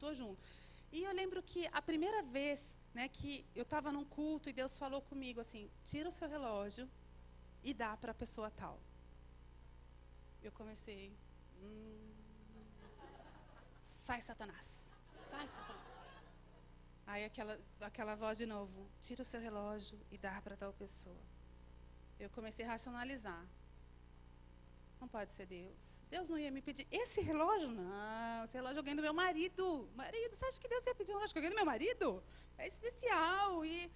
Speaker 1: E eu lembro que a primeira vez, né, que eu estava num culto e Deus falou comigo assim, tira o seu relógio e dá para a pessoa tal. Eu comecei, Sai, Satanás. Sai, Satanás. Aí aquela voz de novo. Tira o seu relógio e dá para tal pessoa. Eu comecei a racionalizar. Não pode ser Deus. Deus não ia me pedir esse relógio? Não, esse relógio eu ganhei do meu marido. Marido, você acha que Deus ia pedir um relógio que eu ganhei do meu marido? É especial. E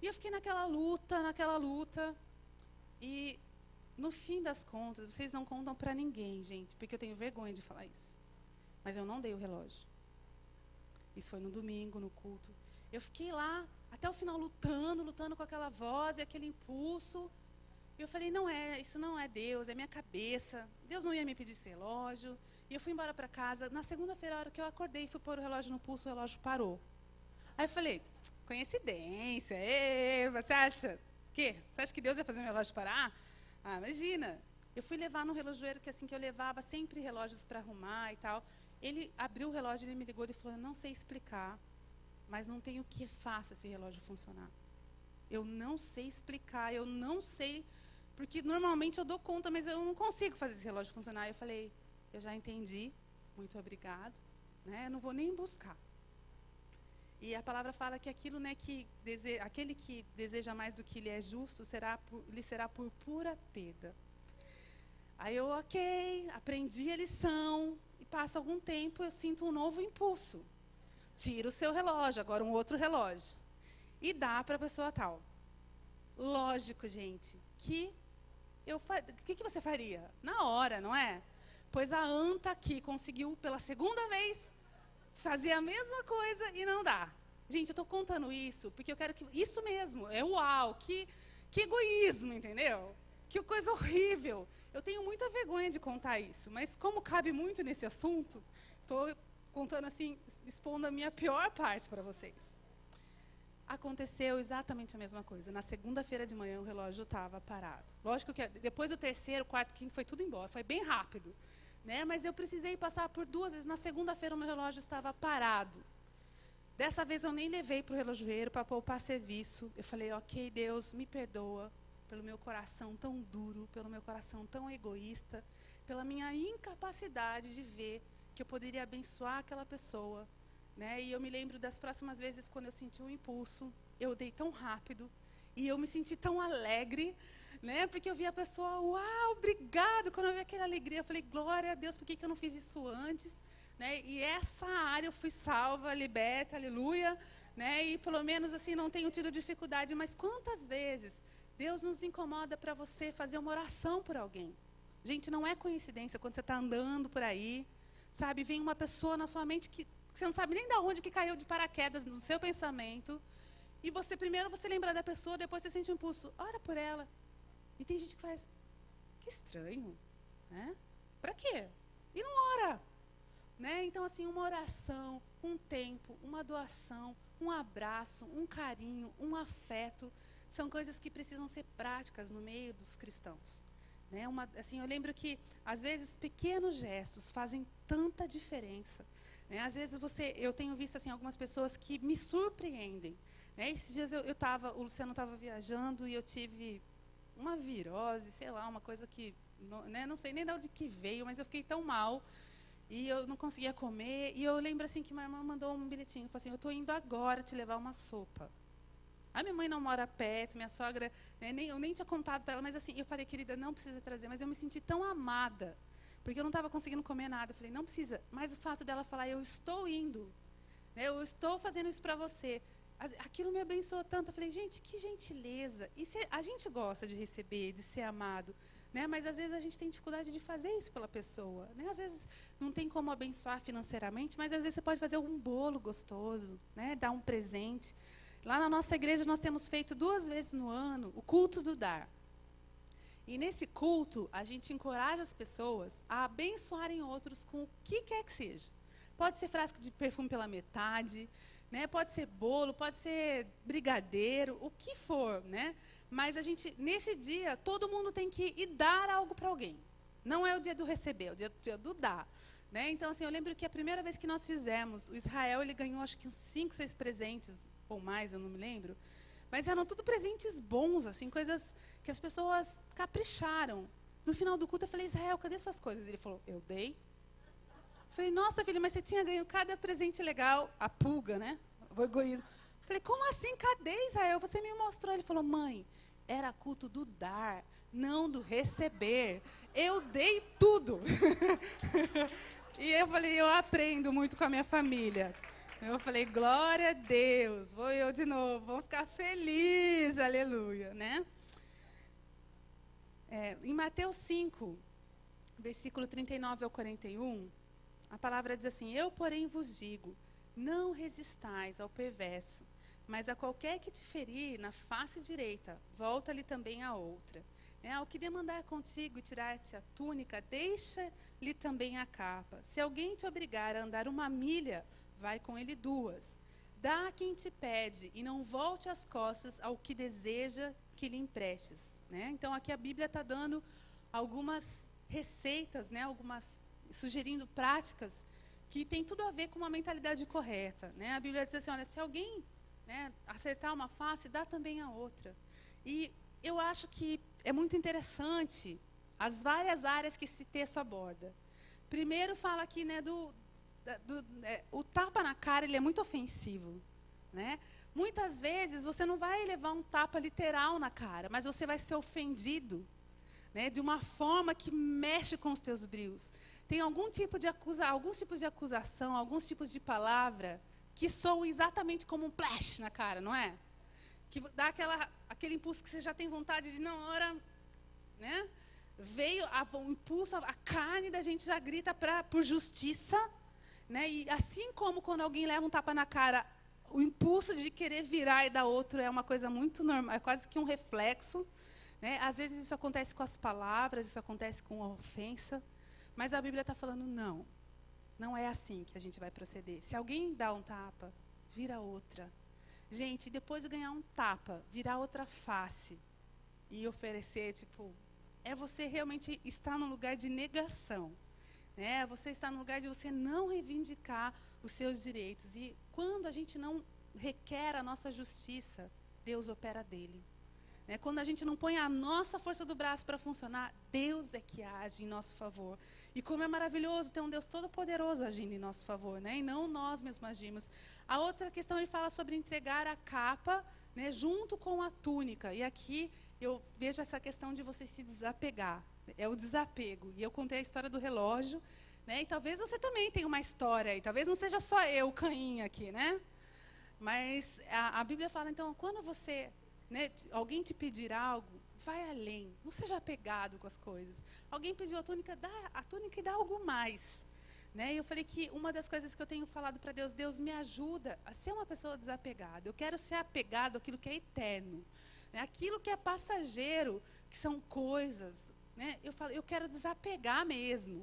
Speaker 1: eu fiquei naquela luta. E no fim das contas, vocês não contam para ninguém, gente, porque eu tenho vergonha de falar isso. Mas eu não dei o relógio. Isso foi no domingo, no culto. Eu fiquei lá, até o final, lutando com aquela voz e aquele impulso. E eu falei, isso não é Deus, é minha cabeça. Deus não ia me pedir esse relógio. E eu fui embora para casa. Na segunda-feira, a hora que eu acordei, fui pôr o relógio no pulso, o relógio parou. Aí eu falei, coincidência, você acha? Você acha que Deus ia fazer meu relógio parar? Ah, imagina. Eu fui levar no relojoeiro, que assim que eu levava sempre relógios para arrumar e tal. Ele abriu o relógio, ele me ligou e falou, eu não sei explicar, mas não tem o que faça esse relógio funcionar. Eu não sei explicar, eu não sei, porque normalmente eu dou conta, mas eu não consigo fazer esse relógio funcionar. Eu falei, eu já entendi, muito obrigado, né? Eu não vou nem buscar. E a palavra fala que aquilo, né, aquele que deseja mais do que lhe é justo, lhe será por pura perda. Aí eu, aprendi a lição, e passa algum tempo, eu sinto um novo impulso. Tira o seu relógio, agora um outro relógio. E dá para a pessoa tal. Lógico, gente, o que você faria? Na hora, não é? Pois a Anta aqui conseguiu, pela segunda vez, fazer a mesma coisa e não dá. Gente, eu estou contando isso porque eu quero que... Isso mesmo, é uau, que egoísmo, entendeu? Que coisa horrível. Eu tenho muita vergonha de contar isso, mas como cabe muito nesse assunto, estou contando assim, expondo a minha pior parte para vocês. Aconteceu exatamente a mesma coisa. Na segunda-feira de manhã, o relógio estava parado. Lógico que depois do terceiro, quarto, quinto, foi tudo embora. Foi bem rápido. Né? Mas eu precisei passar por 2 vezes. Na segunda-feira, o meu relógio estava parado. Dessa vez, eu nem levei para o relojoeiro para poupar serviço. Eu falei, ok, Deus, me perdoa pelo meu coração tão duro, pelo meu coração tão egoísta, pela minha incapacidade de ver que eu poderia abençoar aquela pessoa. Né? E eu me lembro das próximas vezes, quando eu senti um impulso, eu dei tão rápido, e eu me senti tão alegre, né? Porque eu vi a pessoa, uau, obrigado, quando eu vi aquela alegria, eu falei, glória a Deus, por que eu não fiz isso antes? Né? E essa área eu fui salva, liberta, aleluia, né? E pelo menos assim, não tenho tido dificuldade, mas quantas vezes Deus nos incomoda para você fazer uma oração por alguém? Gente, não é coincidência, quando você está andando por aí, sabe, vem uma pessoa na sua mente que você não sabe nem de onde que caiu de paraquedas no seu pensamento. E primeiro você lembra da pessoa, depois você sente um impulso, ora por ela. E tem gente que faz, que estranho, né? Para quê? E não ora. Né? Então, assim, uma oração, um tempo, uma doação, um abraço, um carinho, um afeto, são coisas que precisam ser práticas no meio dos cristãos. Né? Assim, eu lembro que, às vezes, pequenos gestos fazem tanta diferença. Né? Às vezes eu tenho visto assim, algumas pessoas que me surpreendem. Né? Esses dias o Luciano estava viajando e eu tive uma virose, sei lá, uma coisa que, não sei nem de onde que veio, mas eu fiquei tão mal e eu não conseguia comer. E eu lembro assim que minha irmã mandou um bilhetinho, falou assim, eu estou indo agora te levar uma sopa. A minha mãe não mora perto, minha sogra, né, eu nem tinha contado para ela, mas assim, eu falei, querida, não precisa trazer, mas eu me senti tão amada, porque eu não estava conseguindo comer nada. Eu falei, não precisa. Mas o fato dela falar, eu estou indo, né, eu estou fazendo isso para você, aquilo me abençoou tanto. Eu falei, gente, que gentileza. E a gente gosta de receber, de ser amado, né, mas às vezes a gente tem dificuldade de fazer isso pela pessoa. Né? Às vezes não tem como abençoar financeiramente, mas às vezes você pode fazer um bolo gostoso, né, dar um presente. Lá na nossa igreja nós temos feito 2 vezes no ano o culto do dar. E nesse culto, a gente encoraja as pessoas a abençoarem outros com o que quer que seja. Pode ser frasco de perfume pela metade, né? Pode ser bolo, pode ser brigadeiro, o que for. Né? Mas nesse dia, todo mundo tem que ir dar algo para alguém. Não é o dia do receber, é o dia do dar. Né? Então, assim, eu lembro que a primeira vez que nós fizemos, o Israel ele ganhou acho que uns 5, 6 presentes, ou mais, eu não me lembro. Mas eram tudo presentes bons, assim, coisas que as pessoas capricharam. No final do culto eu falei, Israel, cadê suas coisas? Ele falou, eu dei. Falei, nossa, filha, mas você tinha ganho cada presente legal. A pulga, né? O egoísmo. Falei, como assim? Cadê, Israel? Você me mostrou. Ele falou, mãe, era culto do dar, não do receber. Eu dei tudo. E eu falei, eu aprendo muito com a minha família. Eu falei, glória a Deus. Vou eu de novo, vou ficar feliz, aleluia, né? Em Mateus 5, versículo 39 ao 41, a palavra diz assim, eu, porém, vos digo, não resistais ao perverso, mas a qualquer que te ferir na face direita, volta-lhe também a outra. Ao que demandar contigo e tirar-te a túnica, deixa-lhe também a capa. Se alguém te obrigar a andar 1 milha, vai com ele 2. Dá a quem te pede e não volte as costas ao que deseja que lhe emprestes. Então, aqui a Bíblia está dando algumas receitas, sugerindo práticas que tem tudo a ver com uma mentalidade correta. A Bíblia diz assim, olha, se alguém acertar uma face, dá também a outra. E eu acho que é muito interessante as várias áreas que esse texto aborda. Primeiro fala aqui, o tapa na cara, ele é muito ofensivo. Muitas vezes você não vai levar um tapa literal na cara, mas você vai ser ofendido, de uma forma que mexe com os teus brios. Tem alguns tipos de acusação, alguns tipos de palavra que soam exatamente como um plash na cara, não é? Que dá aquele impulso que você já tem vontade de, na hora, veio o impulso, a carne da gente já grita por justiça, e assim como quando alguém leva um tapa na cara, o impulso de querer virar e dar outro é uma coisa muito normal, é quase que um reflexo. Às vezes isso acontece com as palavras, isso acontece com a ofensa, mas a Bíblia está falando, não é assim que a gente vai proceder. Se alguém dá um tapa, vira outra. Gente, depois de ganhar um tapa, virar outra face e oferecer, é você realmente estar num lugar de negação. Você está num lugar de você não reivindicar os seus direitos. E quando a gente não requer a nossa justiça, Deus opera dele. Quando a gente não põe a nossa força do braço para funcionar, Deus é que age em nosso favor. E como é maravilhoso ter um Deus todo-poderoso agindo em nosso favor, e não nós mesmos agimos. A outra questão, ele fala sobre entregar a capa, junto com a túnica. E aqui eu vejo essa questão de você se desapegar. É o desapego. E eu contei a história do relógio, e talvez você também tenha uma história aí. Talvez não seja só eu, Cainha, aqui, Mas a Bíblia fala, então, quando você... alguém te pedir algo, vai além, não seja apegado com as coisas. Alguém pediu a túnica, dá a túnica e dá algo mais. E eu falei que uma das coisas que eu tenho falado para Deus, Deus me ajuda a ser uma pessoa desapegada. Eu quero ser apegado àquilo que é eterno, aquilo que é passageiro, que são coisas. Eu falo, eu quero desapegar mesmo.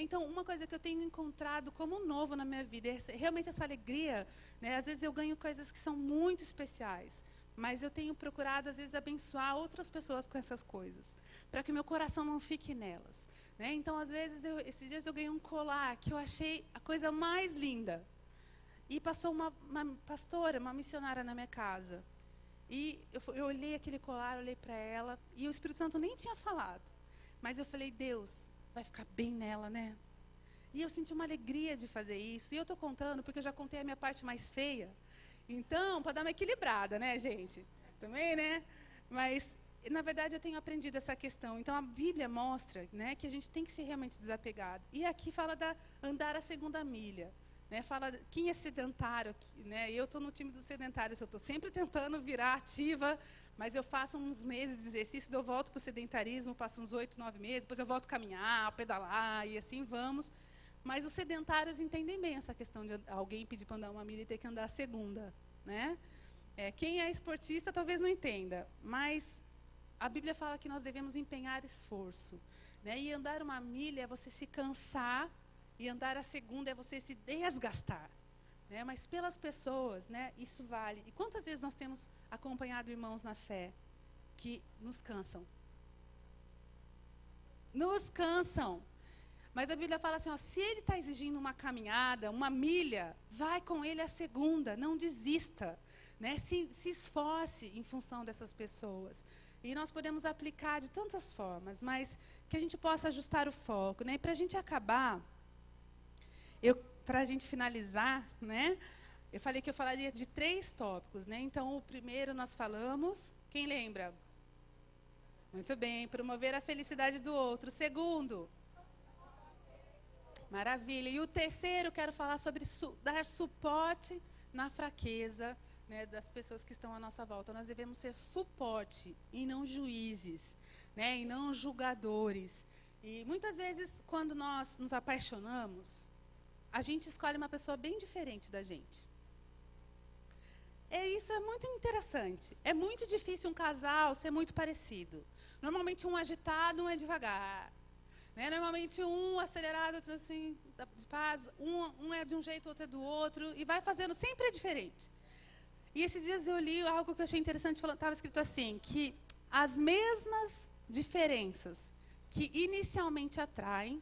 Speaker 1: Então, uma coisa que eu tenho encontrado como novo na minha vida é realmente essa alegria. Às vezes eu ganho coisas que são muito especiais. Mas eu tenho procurado, às vezes, abençoar outras pessoas com essas coisas, para que meu coração não fique nelas. Então, às vezes, esses dias eu ganhei um colar que eu achei a coisa mais linda. E passou uma pastora, uma missionária na minha casa. E eu olhei aquele colar, olhei para ela, e o Espírito Santo nem tinha falado. Mas eu falei, Deus, vai ficar bem nela, E eu senti uma alegria de fazer isso. E eu estou contando, porque eu já contei a minha parte mais feia. Então, para dar uma equilibrada, gente? Também, Mas, na verdade, eu tenho aprendido essa questão. Então, a Bíblia mostra, que a gente tem que ser realmente desapegado. E aqui fala da andar a 2ª milha. Fala quem é sedentário, eu estou no time dos sedentários, eu estou sempre tentando virar ativa, mas eu faço uns meses de exercício, eu volto para o sedentarismo, passo uns 8, 9 meses, depois eu volto a caminhar, pedalar, e assim vamos. Mas os sedentários entendem bem essa questão de alguém pedir para andar 1 milha e ter que andar a 2ª. Quem é esportista talvez não entenda, mas a Bíblia fala que nós devemos empenhar esforço. E andar 1 milha é você se cansar, e andar a 2ª é você se desgastar. Mas pelas pessoas, isso vale. E quantas vezes nós temos acompanhado irmãos na fé que nos cansam? Nos cansam. Mas a Bíblia fala assim, se ele está exigindo uma caminhada, 1 milha, vai com ele a 2ª, não desista. Se esforce em função dessas pessoas. E nós podemos aplicar de tantas formas, mas que a gente possa ajustar o foco. E para a gente acabar, Para a gente finalizar, né? Eu falei que eu falaria de 3 tópicos, né? Então, o primeiro nós falamos, quem lembra? Muito bem, promover a felicidade do outro. O segundo, maravilha. E o terceiro, quero falar sobre dar suporte na fraqueza, né, das pessoas que estão à nossa volta. Nós devemos ser suporte e não juízes, né, e não julgadores. E muitas vezes, quando nós nos apaixonamos, a gente escolhe uma pessoa bem diferente da gente. Isso é muito interessante. É muito difícil um casal ser muito parecido. Normalmente um agitado, um é devagar. Né? Normalmente um acelerado, outro assim, de paz. Um é de um jeito, outro é do outro. E vai fazendo, sempre é diferente. E esses dias eu li algo que eu achei interessante, estava escrito assim, que as mesmas diferenças que inicialmente atraem,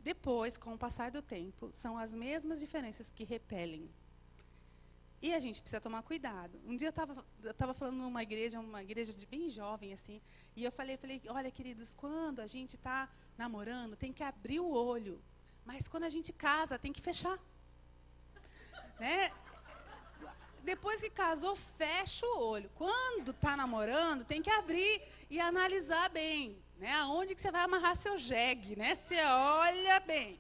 Speaker 1: depois, com o passar do tempo, são as mesmas diferenças que repelem. E a gente precisa tomar cuidado. Um dia eu estava falando numa igreja de bem jovem, assim, e eu falei, olha, queridos, quando a gente está namorando, tem que abrir o olho. Mas quando a gente casa, tem que fechar. Né? Depois que casou, fecha o olho. Quando está namorando, tem que abrir e analisar bem. Né? Aonde que você vai amarrar seu jegue, né? Você olha bem.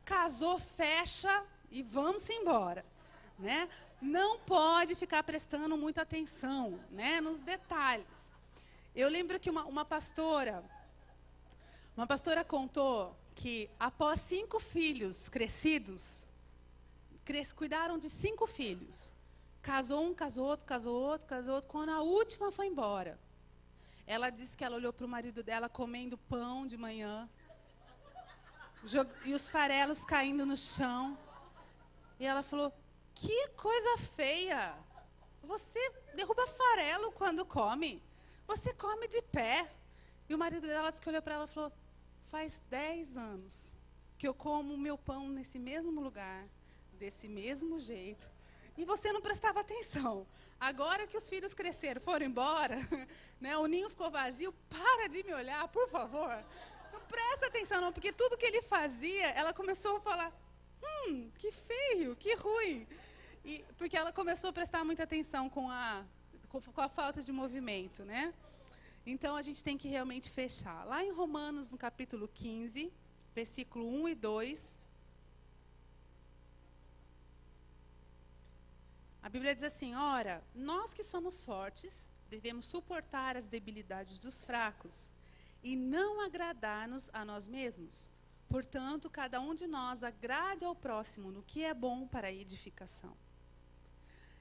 Speaker 1: Casou, fecha e vamos embora. Né? Não pode ficar prestando muita atenção, né, nos detalhes. Eu lembro que uma pastora contou que após 5 filhos crescidos, cuidaram de 5 filhos. Casou um, casou outro, casou outro, casou outro. Quando a última foi embora, ela disse que ela olhou para o marido dela comendo pão de manhã, e os farelos caindo no chão. E ela falou, que coisa feia. Você derruba farelo quando come. Você come de pé. E o marido dela que olhou para ela e falou, faz 10 anos que eu como o meu pão nesse mesmo lugar, desse mesmo jeito. E você não prestava atenção. Agora que os filhos cresceram, foram embora, né, o ninho ficou vazio, para de me olhar, por favor. Não presta atenção não, porque tudo que ele fazia, ela começou a falar, que feio, que ruim. Porque ela começou a prestar muita atenção com a falta de movimento, né? Então, a gente tem que realmente fechar. Lá em Romanos, no capítulo 15, versículo 1 e 2, a Bíblia diz assim, ora, nós que somos fortes, devemos suportar as debilidades dos fracos e não agradar-nos a nós mesmos. Portanto, cada um de nós agrade ao próximo no que é bom para a edificação.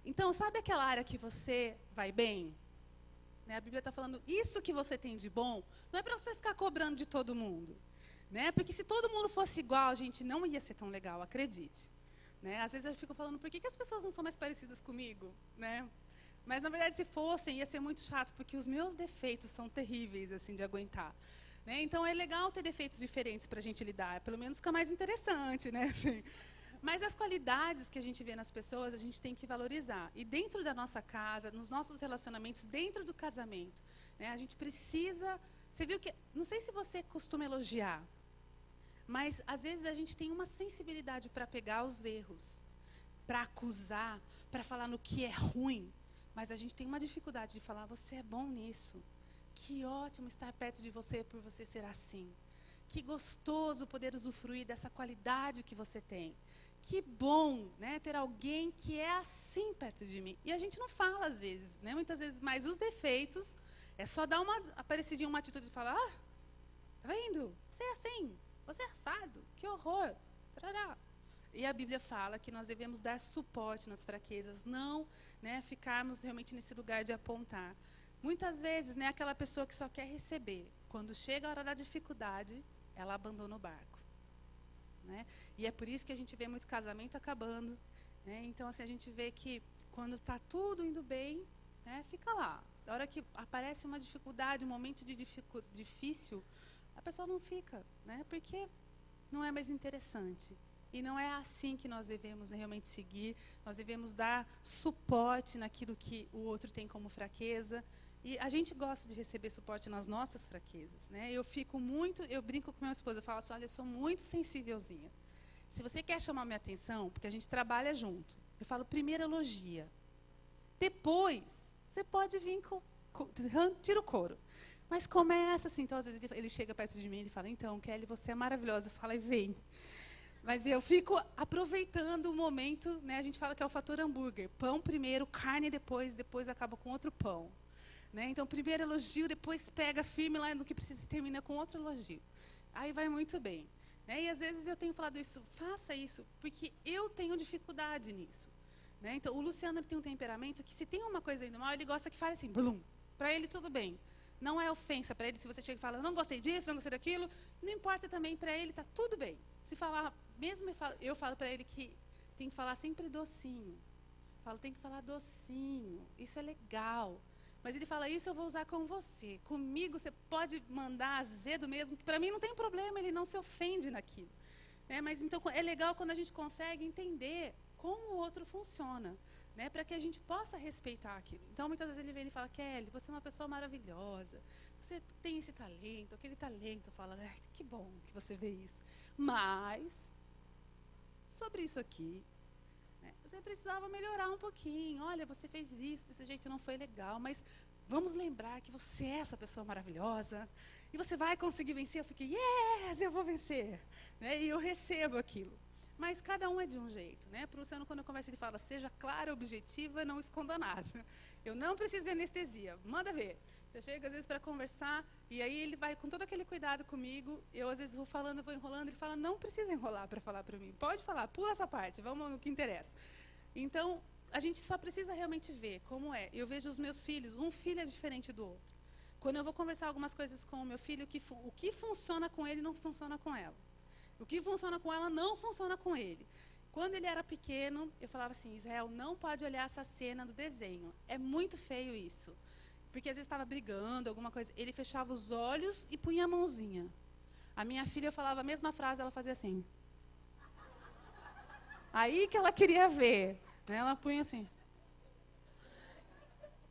Speaker 1: Então, sabe aquela área que você vai bem? Né? A Bíblia está falando, isso que você tem de bom, não é para você ficar cobrando de todo mundo. Né? Porque se todo mundo fosse igual, a gente não ia ser tão legal, acredite. Né? Às vezes eu fico falando, por que as pessoas não são mais parecidas comigo? Né? Mas, na verdade, se fossem, ia ser muito chato, porque os meus defeitos são terríveis assim, de aguentar. Né? Então, é legal ter defeitos diferentes para a gente lidar, pelo menos fica mais interessante. Né? Assim, mas as qualidades que a gente vê nas pessoas, a gente tem que valorizar. E dentro da nossa casa, nos nossos relacionamentos, dentro do casamento, né, a gente precisa... Você viu que... Não sei se você costuma elogiar, mas às vezes a gente tem uma sensibilidade para pegar os erros, para acusar, para falar no que é ruim, mas a gente tem uma dificuldade de falar, você é bom nisso. Que ótimo estar perto de você por você ser assim. Que gostoso poder usufruir dessa qualidade que você tem. Que bom, né, ter alguém que é assim perto de mim. E a gente não fala às vezes, né, muitas vezes, mas os defeitos, é só dar uma aparecidinha, uma atitude e falar, tá vendo? Você é assim, você é assado, que horror. Tarará. E a Bíblia fala que nós devemos dar suporte nas fraquezas, não, né, ficarmos realmente nesse lugar de apontar. Muitas vezes, né, aquela pessoa que só quer receber, quando chega a hora da dificuldade, ela abandona o barco. Né? E é por isso que a gente vê muito casamento acabando. Né? Então, assim, a gente vê que quando está tudo indo bem, né, fica lá. Na hora que aparece uma dificuldade, um momento de difícil, a pessoa não fica, né? Porque não é mais interessante. E não é assim que nós devemos realmente seguir. Nós devemos dar suporte naquilo que o outro tem como fraqueza. E a gente gosta de receber suporte nas nossas fraquezas, né? Eu brinco com meu esposo, eu falo assim, olha, eu sou muito sensívelzinha. se você quer chamar minha atenção, porque a gente trabalha junto, eu falo, primeiro elogia. Depois, você pode vir tira o couro. Mas começa assim, então às vezes ele chega perto de mim e ele fala, então, Kelly, você é maravilhosa. Eu falo, e vem. Mas eu fico aproveitando o momento, né? A gente fala que é o fator hambúrguer. Pão primeiro, carne depois acaba com outro pão. Né? Então, primeiro elogio, depois pega firme lá no que precisa e termina com outro elogio. Aí vai muito bem. Né? E às vezes eu tenho falado isso, faça isso, porque eu tenho dificuldade nisso. Né? Então, o Luciano ele tem um temperamento que se tem uma coisa indo mal, ele gosta que fale assim, blum. Para ele tudo bem. Não é ofensa para ele se você chega e fala, não gostei disso, não gostei daquilo. Não importa também, para ele está tudo bem. Se falar, mesmo eu falo para ele que tem que falar sempre docinho. Falo, tem que falar docinho, isso é legal. Mas ele fala, isso eu vou usar com você. Comigo você pode mandar azedo mesmo, que para mim não tem problema, ele não se ofende naquilo. Né? Mas então é legal quando a gente consegue entender como o outro funciona, né? Para que a gente possa respeitar aquilo. Então muitas vezes ele vem e fala, Kelly, você é uma pessoa maravilhosa, você tem esse talento, aquele talento. Fala, que bom que você vê isso. Mas, sobre isso aqui, você precisava melhorar um pouquinho. Olha, você fez isso, desse jeito não foi legal, mas vamos lembrar que você é essa pessoa maravilhosa e você vai conseguir vencer. Eu fiquei, yes, eu vou vencer. Né? E eu recebo aquilo. Mas cada um é de um jeito. Né? Para o Luciano, quando eu converso, ele fala, seja clara, objetiva, não esconda nada. Eu não preciso de anestesia, manda ver. Você chega, às vezes, para conversar, e aí ele vai com todo aquele cuidado comigo. Eu, às vezes, vou falando, vou enrolando. Ele fala, não precisa enrolar para falar para mim. Pode falar, pula essa parte, vamos no que interessa. Então, a gente só precisa realmente ver como é. Eu vejo os meus filhos, um filho é diferente do outro. Quando eu vou conversar algumas coisas com o meu filho, o que funciona com ele não funciona com ela. O que funciona com ela não funciona com ele. Quando ele era pequeno, eu falava assim, Israel, não pode olhar essa cena do desenho. É muito feio isso. Porque às vezes estava brigando, alguma coisa. Ele fechava os olhos e punha a mãozinha. A minha filha, eu falava a mesma frase, ela fazia assim. Aí que ela queria ver. Né? Ela punha assim.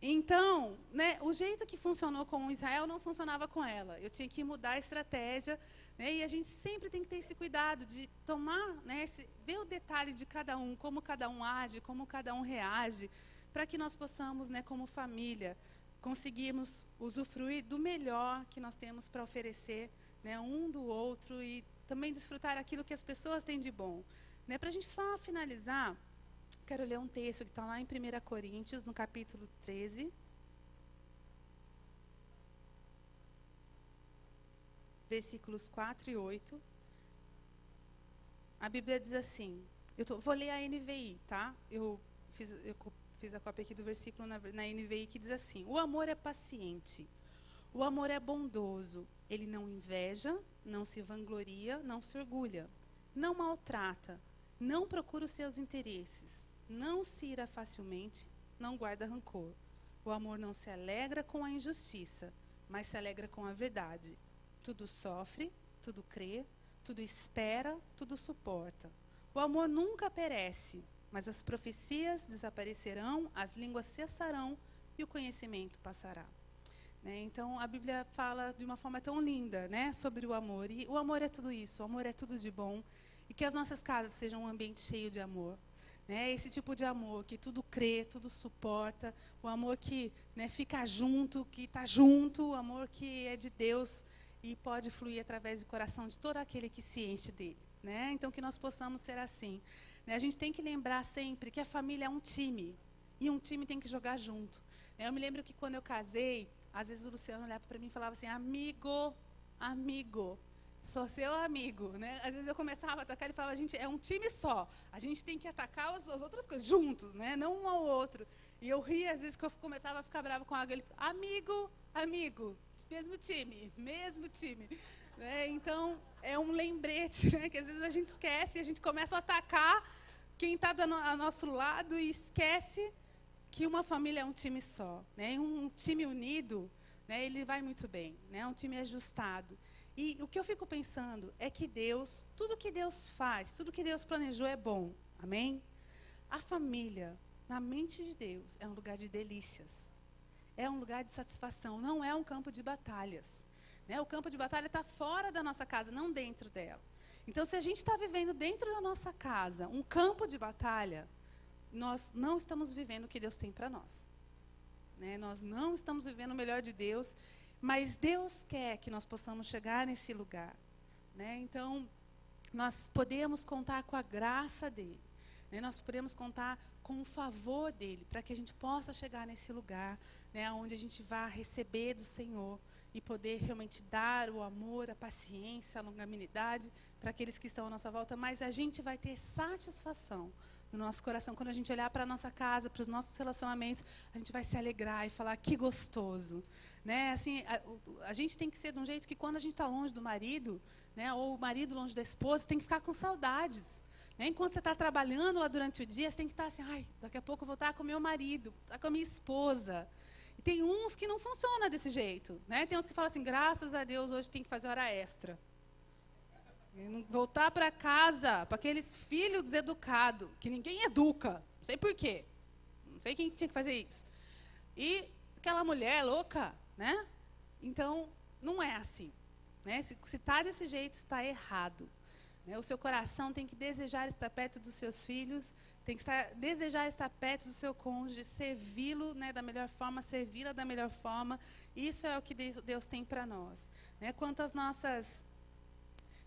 Speaker 1: Então, né, o jeito que funcionou com o Israel não funcionava com ela. Eu tinha que mudar a estratégia. Né, e a gente sempre tem que ter esse cuidado de tomar, né, ver o detalhe de cada um, como cada um age, como cada um reage, para que nós possamos, né, como família, conseguirmos usufruir do melhor que nós temos para oferecer, né, um do outro e também desfrutar aquilo que as pessoas têm de bom. Né, para a gente só finalizar, quero ler um texto que está lá em 1 Coríntios, no capítulo 13. Versículos 4 e 8. A Bíblia diz assim, vou ler a NVI, tá? Eu fiz a cópia aqui do versículo na NVI que diz assim, o amor é paciente, o amor é bondoso, ele não inveja, não se vangloria, não se orgulha, não maltrata, não procura os seus interesses, não se ira facilmente, não guarda rancor. O amor não se alegra com a injustiça, mas se alegra com a verdade. Tudo sofre, tudo crê, tudo espera, tudo suporta. O amor nunca perece, mas as profecias desaparecerão, as línguas cessarão e o conhecimento passará. Né? Então, a Bíblia fala de uma forma tão linda, né, sobre o amor. E o amor é tudo isso, o amor é tudo de bom. E que as nossas casas sejam um ambiente cheio de amor. Né? Esse tipo de amor que tudo crê, tudo suporta. O amor que, né, fica junto, que está junto. O amor que é de Deus e pode fluir através do coração de todo aquele que se enche dele. Né? Então, que nós possamos ser assim. Né? A gente tem que lembrar sempre que a família é um time. E um time tem que jogar junto. Eu me lembro que quando eu casei, às vezes o Luciano olhava para mim e falava assim, amigo, amigo, sou seu amigo. Né? Às vezes eu começava a atacar, ele falava, gente, é um time só. A gente tem que atacar as outras coisas juntos, né? Não um ao outro. E eu ria, às vezes, que eu começava a ficar brava com ele. Amigo, amigo, mesmo time. Né? Então, é um lembrete, né? Que às vezes a gente esquece, a gente começa a atacar quem está ao nosso lado e esquece que uma família é um time só. Né? Um time unido, né, ele vai muito bem. Né? Um time ajustado. E o que eu fico pensando é que Deus, tudo que Deus faz, tudo que Deus planejou é bom. Amém? A família, na mente de Deus, é um lugar de delícias. É um lugar de satisfação, não é um campo de batalhas. né? O campo de batalha está fora da nossa casa, não dentro dela. Então, se a gente está vivendo dentro da nossa casa um campo de batalha, nós não estamos vivendo o que Deus tem para nós. Né? Nós não estamos vivendo o melhor de Deus, mas Deus quer que nós possamos chegar nesse lugar. Né? Então, nós podemos contar com a graça dEle. Né? Nós podemos contar com o favor dEle, para que a gente possa chegar nesse lugar, né, onde a gente vai receber do Senhor e poder realmente dar o amor, a paciência, a longanimidade para aqueles que estão à nossa volta. Mas a gente vai ter satisfação no nosso coração. Quando a gente olhar para a nossa casa, para os nossos relacionamentos, a gente vai se alegrar e falar, que gostoso. Né? Assim, a gente tem que ser de um jeito que quando a gente está longe do marido, né, ou o marido longe da esposa, tem que ficar com saudades. Né? Enquanto você está trabalhando lá durante o dia, você tem que estar assim, ai, daqui a pouco eu vou estar com o meu marido, estar com a minha esposa. E tem uns que não funcionam desse jeito. Né? Tem uns que falam assim, graças a Deus, hoje tem que fazer hora extra. Voltar para casa, para aqueles filhos deseducados, que ninguém educa, não sei por quê. Não sei quem tinha que fazer isso. E aquela mulher louca, né? Então, não é assim. Né? Se está desse jeito, está errado. Né? O seu coração tem que desejar estar perto dos seus filhos, tem que desejar estar perto do seu cônjuge, servi-lo, né, da melhor forma, servi-la da melhor forma. Isso é o que Deus tem para nós. Né? Quanto às nossas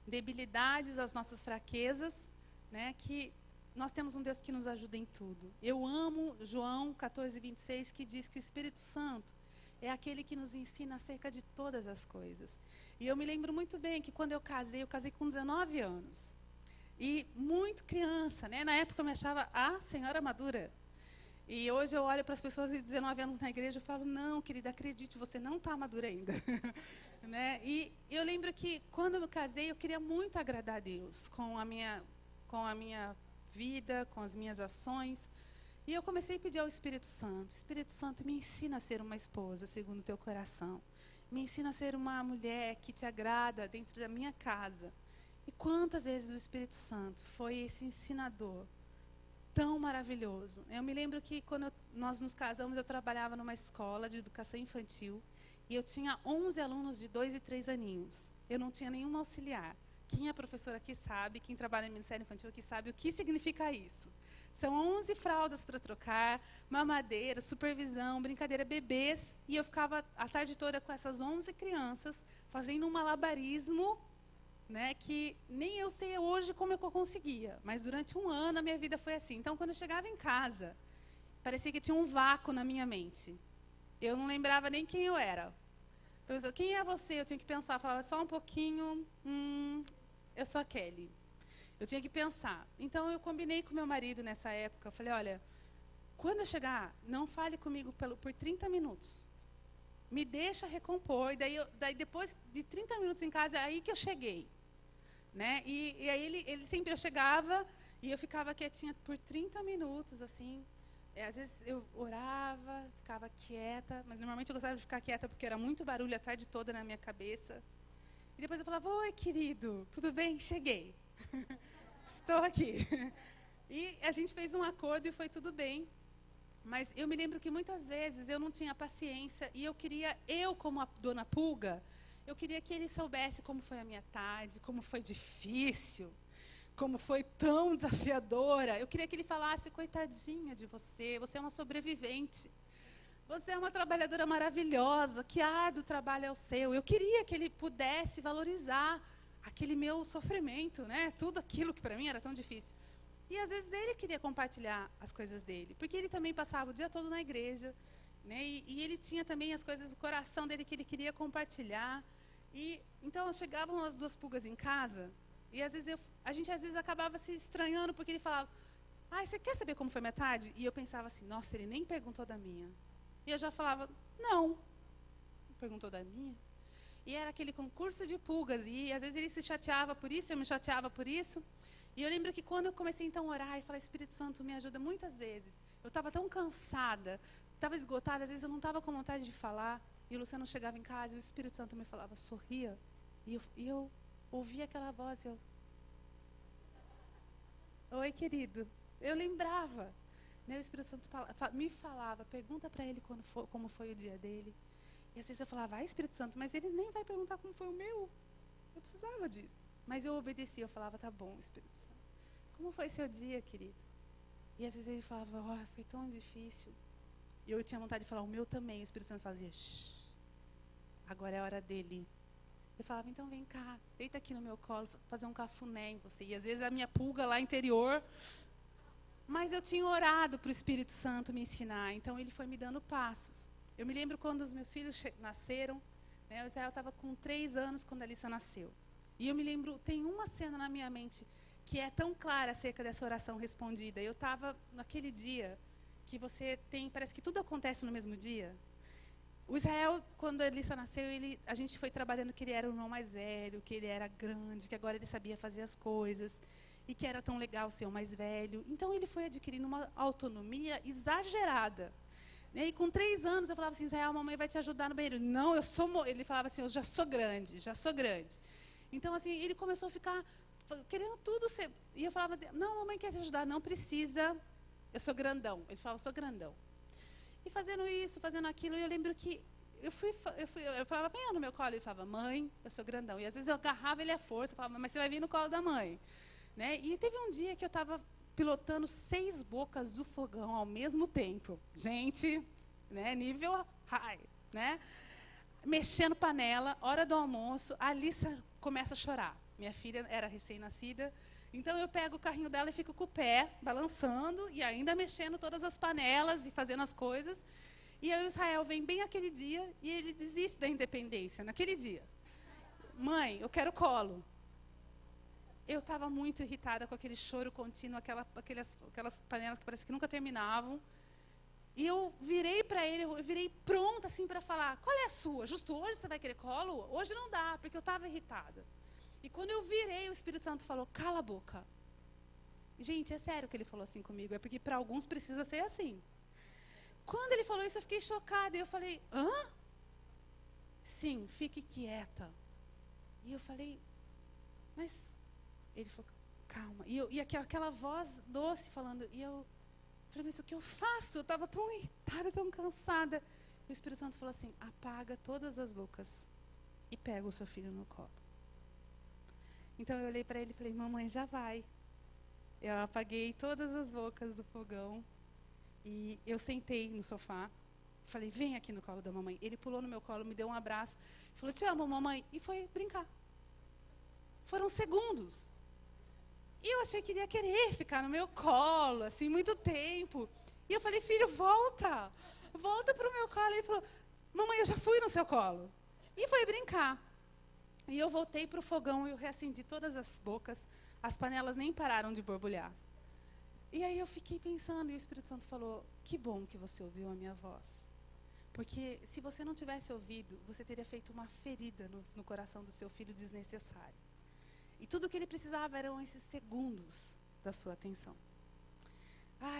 Speaker 1: debilidades, às nossas fraquezas, né, que nós temos um Deus que nos ajuda em tudo. Eu amo João 14:26, que diz que o Espírito Santo é aquele que nos ensina acerca de todas as coisas. E eu me lembro muito bem que quando eu casei com 19 anos. E muito criança, né? Na época eu me achava a senhora madura. E hoje eu olho para as pessoas de 19 anos na igreja e falo, não, querida, acredite, você não está madura ainda. Né? E eu lembro que quando eu me casei, eu queria muito agradar a Deus com a minha vida, com as minhas ações. E eu comecei a pedir ao Espírito Santo, me ensina a ser uma esposa segundo o teu coração. Me ensina a ser uma mulher que te agrada dentro da minha casa. E quantas vezes o Espírito Santo foi esse ensinador tão maravilhoso. Eu me lembro que quando nós nos casamos, eu trabalhava numa escola de educação infantil e eu tinha 11 alunos de 2 e 3 aninhos. Eu não tinha nenhuma auxiliar. Quem é professora aqui sabe, quem trabalha no Ministério Infantil aqui sabe o que significa isso. São 11 fraldas para trocar, mamadeira, supervisão, brincadeira, bebês. E eu ficava a tarde toda com essas 11 crianças, fazendo um malabarismo, né, que nem eu sei hoje como eu conseguia. Mas durante um ano a minha vida foi assim. Então, quando eu chegava em casa, parecia que tinha um vácuo na minha mente. Eu não lembrava nem quem eu era. Eu, quem é você? Eu tinha que pensar, falava só um pouquinho, eu sou a Kelly. Eu tinha que pensar. Então, eu combinei com meu marido nessa época. Eu falei, olha, quando eu chegar, não fale comigo por 30 minutos. Me deixa recompor. E daí depois de 30 minutos em casa, é aí que eu cheguei. Né? E aí ele sempre eu chegava e eu ficava quietinha por 30 minutos, assim. Às vezes eu orava, ficava quieta, mas normalmente eu gostava de ficar quieta porque era muito barulho a tarde toda na minha cabeça. E depois eu falava, oi, querido, tudo bem? Cheguei. Estou aqui. E a gente fez um acordo e foi tudo bem. Mas eu me lembro que muitas vezes eu não tinha paciência e eu como a dona Pulga, eu queria que ele soubesse como foi a minha tarde, como foi difícil, como foi tão desafiadora. Eu queria que ele falasse, coitadinha de você, você é uma sobrevivente. Você é uma trabalhadora maravilhosa, que árduo trabalho é o seu. Eu queria que ele pudesse valorizar aquele meu sofrimento, né? Tudo aquilo que para mim era tão difícil. E às vezes ele queria compartilhar as coisas dele, porque ele também passava o dia todo na igreja, né? E ele tinha também as coisas do coração dele que ele queria compartilhar. E então chegavam as duas pulgas em casa, e às vezes a gente às vezes acabava se estranhando, porque ele falava, você quer saber como foi minha tarde? E eu pensava assim, nossa, ele nem perguntou da minha. E eu já falava, não perguntou da minha. E era aquele concurso de pulgas, e às vezes ele se chateava por isso, eu me chateava por isso. E eu lembro que quando eu comecei então a orar e falar, Espírito Santo, me ajuda, muitas vezes, eu estava tão cansada, estava esgotada, às vezes eu não estava com vontade de falar, e o Luciano chegava em casa e o Espírito Santo me falava, sorria, e eu ouvia aquela voz, oi, querido, eu lembrava, né? O Espírito Santo me falava, pergunta para ele como foi o dia dele. E às vezes eu falava, Espírito Santo, mas ele nem vai perguntar como foi o meu. Eu precisava disso. Mas eu obedecia, eu falava, tá bom, Espírito Santo. Como foi seu dia, querido? E às vezes ele falava, foi tão difícil. E eu tinha vontade de falar, o meu também. O Espírito Santo fazia, shh, agora é a hora dele. Eu falava, então vem cá, deita aqui no meu colo, fazer um cafuné em você. E às vezes a minha pulga lá interior. Mas eu tinha orado para o Espírito Santo me ensinar, então ele foi me dando passos. Eu me lembro quando os meus filhos nasceram, né, o Israel estava com 3 anos quando a Alissa nasceu. E eu me lembro, tem uma cena na minha mente que é tão clara acerca dessa oração respondida. Eu estava naquele dia que você tem, parece que tudo acontece no mesmo dia. O Israel, quando a Alissa nasceu, a gente foi trabalhando que ele era o irmão mais velho, que ele era grande, que agora ele sabia fazer as coisas, e que era tão legal ser o mais velho. Então, ele foi adquirindo uma autonomia exagerada. E com 3 anos, eu falava assim, Israel, a mamãe vai te ajudar no banheiro. Não, ele falava assim, eu já sou grande, já sou grande. Então, assim, ele começou a ficar querendo tudo ser. E eu falava, não, a mamãe quer te ajudar, não precisa, eu sou grandão. Ele falava, eu sou grandão. E fazendo isso, fazendo aquilo, eu lembro que eu falava, vem no meu colo. Ele falava, mãe, eu sou grandão. E às vezes eu agarrava ele à força, falava, mas você vai vir no colo da mãe. Né? E teve um dia que eu estava pilotando 6 bocas do fogão ao mesmo tempo. Gente, né? Nível high. Né? Mexendo panela, hora do almoço, a Alissa começa a chorar. Minha filha era recém-nascida. Então, eu pego o carrinho dela e fico com o pé, balançando, e ainda mexendo todas as panelas e fazendo as coisas. E aí o Israel vem bem aquele dia e ele desiste da independência, naquele dia. Mãe, eu quero colo. Eu estava muito irritada com aquele choro contínuo, aquelas panelas que parece que nunca terminavam. E eu virei para ele, eu virei pronta assim para falar, qual é a sua? Justo hoje você vai querer colo? Hoje não dá, porque eu estava irritada. E quando eu virei, o Espírito Santo falou, cala a boca. Gente, é sério que ele falou assim comigo, é porque para alguns precisa ser assim. Quando ele falou isso, eu fiquei chocada, e eu falei, hã? Sim, fique quieta. E eu falei, mas... Ele falou, calma. E aquela voz doce falando, e eu falei, mas o que eu faço? Eu estava tão irritada, tão cansada. E o Espírito Santo falou assim, apaga todas as bocas e pega o seu filho no colo. Então eu olhei para ele e falei, mamãe, já vai. Eu apaguei todas as bocas do fogão e eu sentei no sofá. Falei, vem aqui no colo da mamãe. Ele pulou no meu colo, me deu um abraço, falou, te amo, mamãe, e foi brincar. Foram segundos. E eu achei que ele ia querer ficar no meu colo, assim, muito tempo. E eu falei, filho, volta para o meu colo. Ele falou, mamãe, eu já fui no seu colo. E foi brincar. E eu voltei para o fogão e eu reacendi todas as bocas, as panelas nem pararam de borbulhar. E aí eu fiquei pensando, e o Espírito Santo falou, que bom que você ouviu a minha voz. Porque se você não tivesse ouvido, você teria feito uma ferida no coração do seu filho desnecessária. E tudo o que ele precisava eram esses segundos da sua atenção.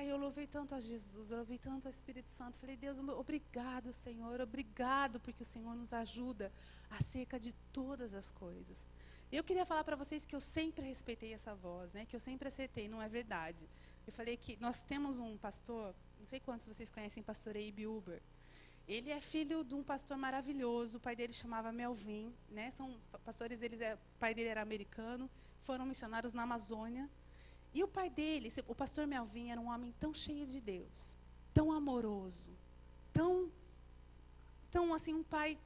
Speaker 1: Eu louvei tanto a Jesus, eu louvei tanto ao Espírito Santo. Falei, Deus, obrigado, Senhor, obrigado porque o Senhor nos ajuda acerca de todas as coisas. Eu queria falar para vocês que eu sempre respeitei essa voz, né, que eu sempre acertei, não é verdade. Eu falei que nós temos um pastor, não sei quantos vocês conhecem, pastor Abe Uber. Ele é filho de um pastor maravilhoso, o pai dele chamava Melvin, né? São pastores, o pai dele era americano, foram missionários na Amazônia. E o pai dele, o pastor Melvin, era um homem tão cheio de Deus, tão amoroso, tão assim, um pai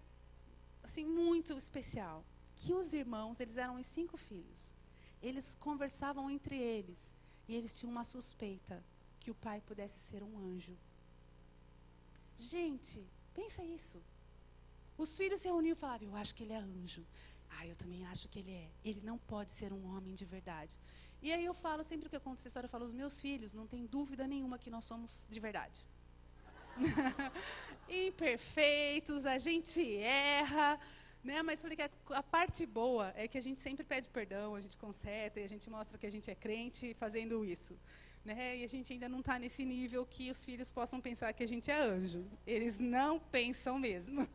Speaker 1: assim, muito especial, que os irmãos, eles eram os 5 filhos, eles conversavam entre eles, e eles tinham uma suspeita que o pai pudesse ser um anjo. Gente, pensa isso. Os filhos se reuniam e falavam, eu acho que ele é anjo. Eu também acho que ele é. Ele não pode ser um homem de verdade. E aí eu falo, sempre que eu conto essa história, eu falo, os meus filhos, não tem dúvida nenhuma que nós somos de verdade. Imperfeitos, a gente erra, né? Mas falei que a parte boa é que a gente sempre pede perdão, a gente conserta e a gente mostra que a gente é crente fazendo isso. Né? E a gente ainda não está nesse nível que os filhos possam pensar que a gente é anjo. Eles não pensam mesmo.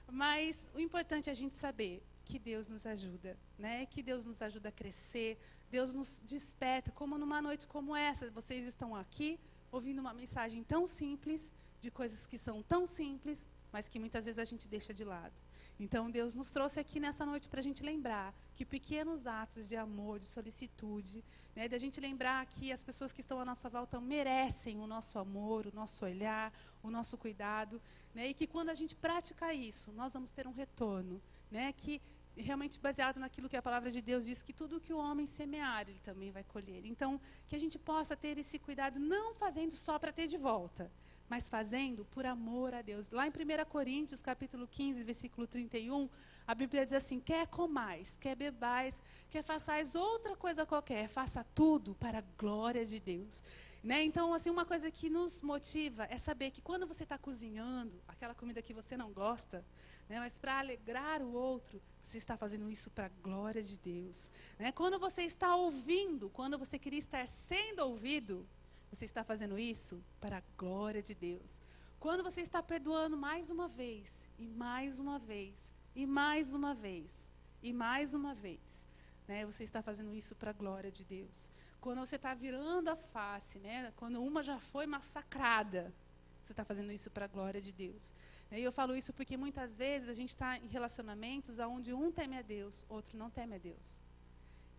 Speaker 1: Mas o importante é a gente saber que Deus nos ajuda, né? Que Deus nos ajuda a crescer, Deus nos desperta, como numa noite como essa. Vocês estão aqui ouvindo uma mensagem tão simples, de coisas que são tão simples, mas que muitas vezes a gente deixa de lado. Então, Deus nos trouxe aqui nessa noite para a gente lembrar que pequenos atos de amor, de solicitude, né, da gente lembrar que as pessoas que estão à nossa volta merecem o nosso amor, o nosso olhar, o nosso cuidado, né, e que quando a gente praticar isso, nós vamos ter um retorno, né, que realmente baseado naquilo que a palavra de Deus diz, que tudo que o homem semear, ele também vai colher. Então, que a gente possa ter esse cuidado, não fazendo só para ter de volta, mas fazendo por amor a Deus. Lá em 1 Coríntios, capítulo 15, versículo 31, a Bíblia diz assim: quer comais, quer bebais, quer façais outra coisa qualquer, faça tudo para a glória de Deus. Né? Então, assim, uma coisa que nos motiva é saber que quando você está cozinhando aquela comida que você não gosta, né, mas para alegrar o outro, você está fazendo isso para a glória de Deus. Né? Quando você está ouvindo, quando você queria estar sendo ouvido, você está fazendo isso para a glória de Deus. Quando você está perdoando mais uma vez, e mais uma vez, e mais uma vez, e mais uma vez, né, você está fazendo isso para a glória de Deus. Quando você está virando a face, né, quando uma já foi massacrada, você está fazendo isso para a glória de Deus. E eu falo isso porque muitas vezes a gente está em relacionamentos onde um teme a Deus, outro não teme a Deus.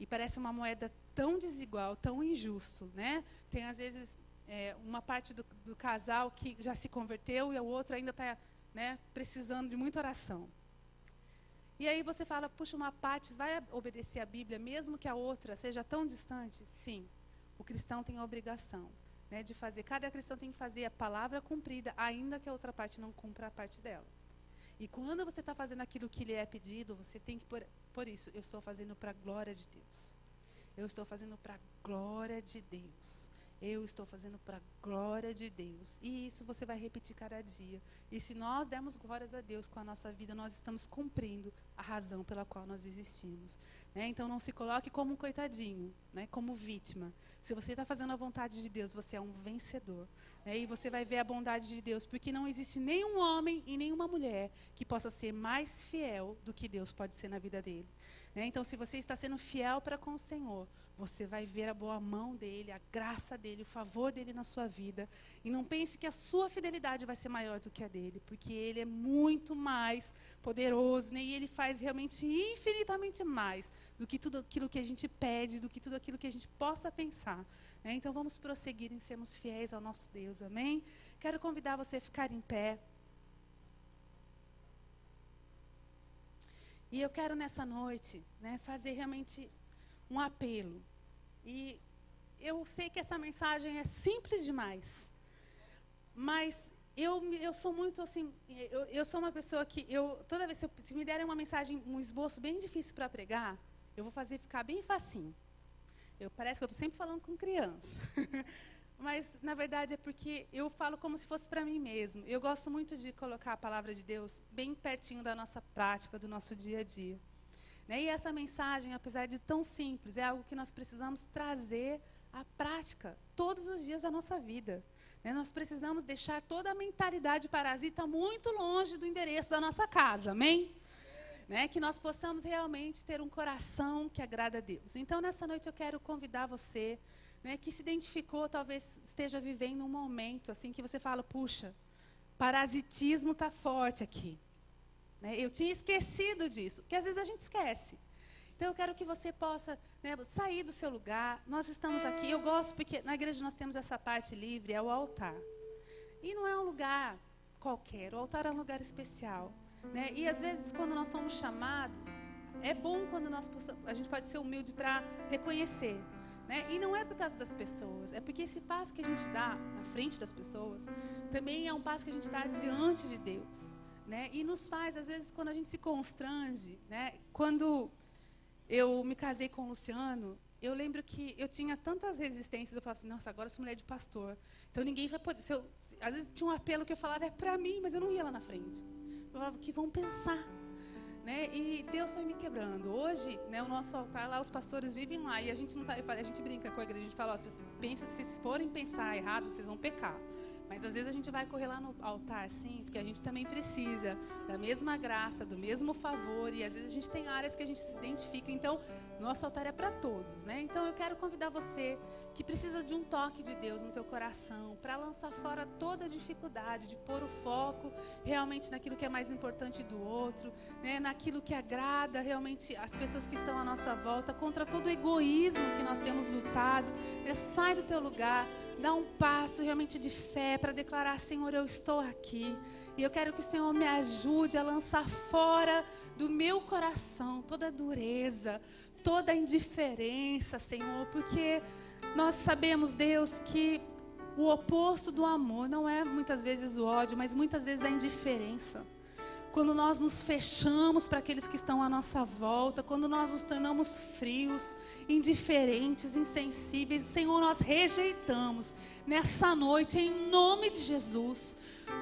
Speaker 1: E parece uma moeda tão desigual, tão injusto, né? Tem, às vezes, uma parte do casal que já se converteu e o outro ainda está, né, precisando de muita oração. E aí você fala, puxa, uma parte vai obedecer a Bíblia, mesmo que a outra seja tão distante? Sim, o cristão tem a obrigação, né, de fazer. Cada cristão tem que fazer a palavra cumprida, ainda que a outra parte não cumpra a parte dela. E quando você está fazendo aquilo que lhe é pedido, você tem que por isso, eu estou fazendo para a glória de Deus. Eu estou fazendo para a glória de Deus. Eu estou fazendo para a glória de Deus. E isso você vai repetir cada dia. E se nós dermos glórias a Deus com a nossa vida, nós estamos cumprindo a razão pela qual nós existimos. Né? Então não se coloque como um coitadinho, né? Como vítima. Se você está fazendo a vontade de Deus, você é um vencedor. Né? E você vai ver a bondade de Deus, porque não existe nenhum homem e nenhuma mulher que possa ser mais fiel do que Deus pode ser na vida dele. Né? Então, se você está sendo fiel para com o Senhor, você vai ver a boa mão dele, a graça dele, o favor dele na sua vida. E não pense que a sua fidelidade vai ser maior do que a dele, porque ele é muito mais poderoso, né? E ele faz realmente infinitamente mais do que tudo aquilo que a gente pede, do que tudo aquilo que a gente possa pensar. Né? Então, vamos prosseguir em sermos fiéis ao nosso Deus, amém? Quero convidar você a ficar em pé. E eu quero nessa noite, né, fazer realmente um apelo. E eu sei que essa mensagem é simples demais, mas eu sou muito assim, eu sou uma pessoa que, toda vez, se me derem uma mensagem, um esboço bem difícil para pregar, eu vou fazer ficar bem facinho. Parece que eu estou sempre falando com criança. Mas, na verdade, é porque eu falo como se fosse para mim mesmo. Eu gosto muito de colocar a palavra de Deus bem pertinho da nossa prática, do nosso dia a dia. Né? E essa mensagem, apesar de tão simples, é algo que nós precisamos trazer à prática todos os dias da nossa vida. Né? Nós precisamos deixar toda a mentalidade parasita muito longe do endereço da nossa casa, amém? Né? Que nós possamos realmente ter um coração que agrada a Deus. Então, nessa noite, eu quero convidar você, né, que se identificou, talvez esteja vivendo um momento assim que você fala, puxa, parasitismo está forte aqui. Né? Eu tinha esquecido disso, porque às vezes a gente esquece. Então eu quero que você possa, né, sair do seu lugar. Nós estamos aqui, eu gosto porque na igreja nós temos essa parte livre, é o altar. E não é um lugar qualquer, o altar é um lugar especial. Né? E às vezes quando nós somos chamados, é bom quando a gente pode ser humilde para reconhecer. Né? E não é por causa das pessoas, é porque esse passo que a gente dá na frente das pessoas também é um passo que a gente dá diante de Deus. Né? E nos faz, às vezes, quando a gente se constrange. Né? Quando eu me casei com o Luciano, eu lembro que eu tinha tantas resistências, eu falava assim, nossa, agora eu sou mulher de pastor. Então ninguém vai poder. Às vezes tinha um apelo que eu falava, é para mim, mas eu não ia lá na frente. Eu falava, o que vão pensar? Né? E Deus foi me quebrando. Hoje, né, o nosso altar lá, os pastores vivem lá e a gente não tá, a gente brinca com a igreja, a gente fala, ó, se vocês forem pensar errado, vocês vão pecar. Mas às vezes a gente vai correr lá no altar, sim, porque a gente também precisa da mesma graça, do mesmo favor. E às vezes a gente tem áreas que a gente se identifica. Então, nosso altar é para todos, né? Então eu quero convidar você que precisa de um toque de Deus no teu coração, para lançar fora toda a dificuldade, de pôr o foco realmente naquilo que é mais importante do outro, né? Naquilo que agrada realmente as pessoas que estão à nossa volta, contra todo o egoísmo que nós temos lutado, né? Sai do teu lugar, dá um passo realmente de fé, para declarar: Senhor, eu estou aqui. E eu quero que o Senhor me ajude a lançar fora do meu coração toda a dureza, toda a indiferença, Senhor. Porque nós sabemos, Deus, que o oposto do amor não é muitas vezes o ódio, mas muitas vezes a indiferença. Quando nós nos fechamos para aqueles que estão à nossa volta, quando nós nos tornamos frios, indiferentes, insensíveis, Senhor, nós rejeitamos nessa noite, em nome de Jesus,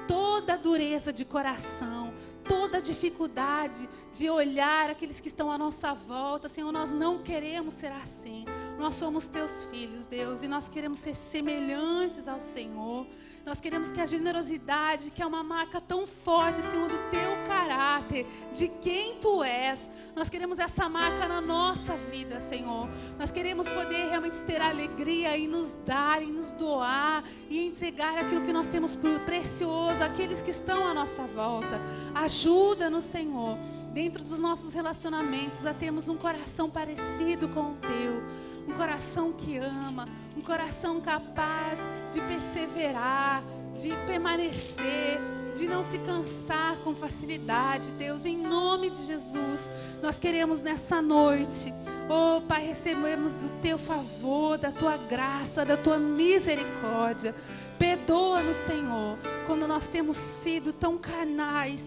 Speaker 1: toda a dureza de coração, toda a dificuldade de olhar aqueles que estão à nossa volta. Senhor, nós não queremos ser assim. Nós somos teus filhos, Deus, e nós queremos ser semelhantes ao Senhor. Nós queremos que a generosidade, que é uma marca tão forte, Senhor, do teu caráter, de quem tu és, nós queremos essa marca na nossa vida, Senhor. Nós queremos poder realmente ter alegria e nos dar, e nos doar, e entregar aquilo que nós temos por precioso àqueles que estão à nossa volta. Ajuda-nos, Senhor, dentro dos nossos relacionamentos, a termos um coração parecido com o teu. Um coração que ama, um coração capaz de perseverar, de permanecer, de não se cansar com facilidade. Deus, em nome de Jesus, nós queremos nessa noite, oh Pai, recebermos do teu favor, da tua graça, da tua misericórdia. Perdoa-nos, Senhor, quando nós temos sido tão carnais.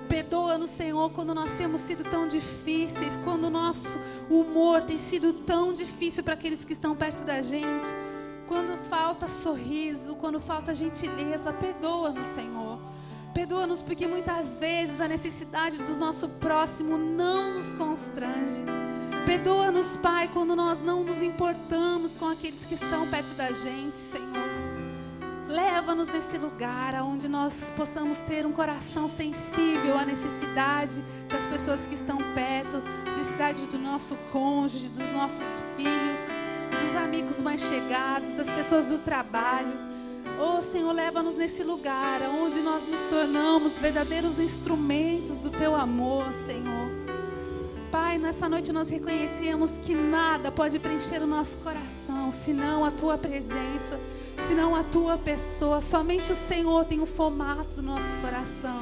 Speaker 1: Perdoa-nos, Senhor, quando nós temos sido tão difíceis, quando o nosso humor tem sido tão difícil para aqueles que estão perto da gente. Quando falta sorriso, quando falta gentileza, perdoa-nos, Senhor. Perdoa-nos porque muitas vezes a necessidade do nosso próximo não nos constrange. Perdoa-nos, Pai, quando nós não nos importamos com aqueles que estão perto da gente, Senhor. Leva-nos nesse lugar onde nós possamos ter um coração sensível à necessidade das pessoas que estão perto, necessidade do nosso cônjuge, dos nossos filhos, dos amigos mais chegados, das pessoas do trabalho. Oh, Senhor, leva-nos nesse lugar onde nós nos tornamos verdadeiros instrumentos do teu amor, Senhor. Pai, nessa noite nós reconhecemos que nada pode preencher o nosso coração, senão a tua presença, senão a tua pessoa. Somente o Senhor tem o formato do nosso coração.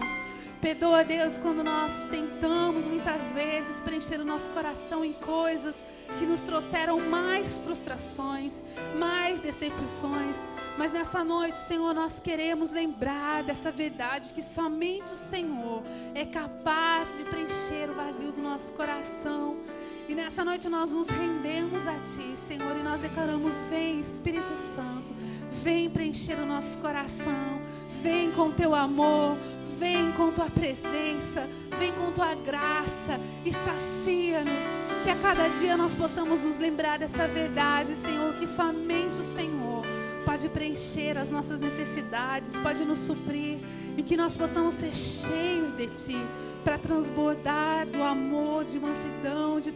Speaker 1: Perdoa, Deus, quando nós tentamos muitas vezes preencher o nosso coração em coisas que nos trouxeram mais frustrações, mais decepções. Mas nessa noite, Senhor, nós queremos lembrar dessa verdade, que somente o Senhor é capaz de preencher o vazio do nosso coração. E nessa noite nós nos rendemos a Ti, Senhor, e nós declaramos: vem, Espírito Santo, vem preencher o nosso coração, vem com Teu amor, vem com Tua presença, vem com Tua graça e sacia-nos. Que a cada dia nós possamos nos lembrar dessa verdade, Senhor, que somente o Senhor pode preencher as nossas necessidades, pode nos suprir, e que nós possamos ser cheios de Ti, para transbordar do amor, de mansidão, de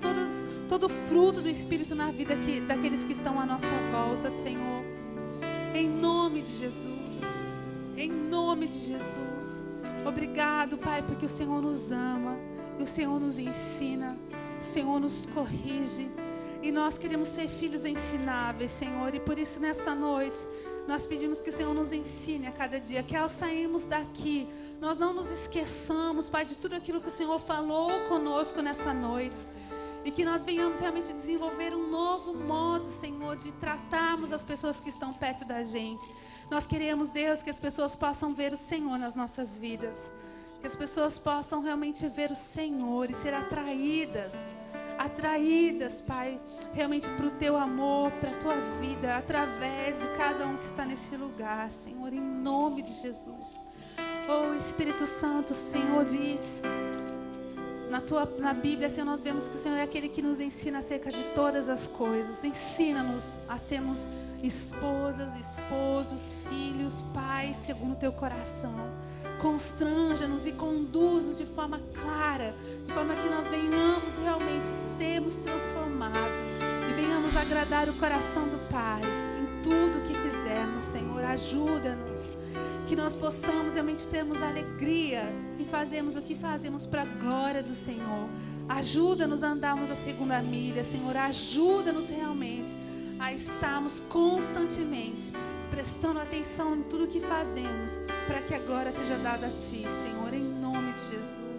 Speaker 1: todo fruto do Espírito na vida daqueles que estão à nossa volta, Senhor. Em nome de Jesus, em nome de Jesus. Obrigado, Pai, porque o Senhor nos ama, e o Senhor nos ensina, o Senhor nos corrige, e nós queremos ser filhos ensináveis, Senhor, e por isso nessa noite nós pedimos que o Senhor nos ensine a cada dia, que ao sairmos daqui, nós não nos esqueçamos, Pai, de tudo aquilo que o Senhor falou conosco nessa noite. E que nós venhamos realmente desenvolver um novo modo, Senhor, de tratarmos as pessoas que estão perto da gente. Nós queremos, Deus, que as pessoas possam ver o Senhor nas nossas vidas. Que as pessoas possam realmente ver o Senhor e ser atraídas, Pai, realmente para o Teu amor, para a Tua vida, através de cada um que está nesse lugar, Senhor, em nome de Jesus. Oh, Espírito Santo, o Senhor diz na Bíblia, Senhor, nós vemos que o Senhor é aquele que nos ensina acerca de todas as coisas. Ensina-nos a sermos esposas, esposos, filhos, pais, segundo o teu coração. Constranja-nos e conduz-nos de forma clara, de forma que nós venhamos realmente sermos transformados e venhamos agradar o coração do Pai em tudo que fizermos, Senhor. Ajuda-nos, que nós possamos realmente termos alegria em fazermos o que fazemos para a glória do Senhor. Ajuda-nos a andarmos a segunda milha, Senhor. Ajuda-nos realmente a estarmos constantemente prestando atenção em tudo que fazemos, para que agora seja dado a Ti, Senhor, em nome de Jesus.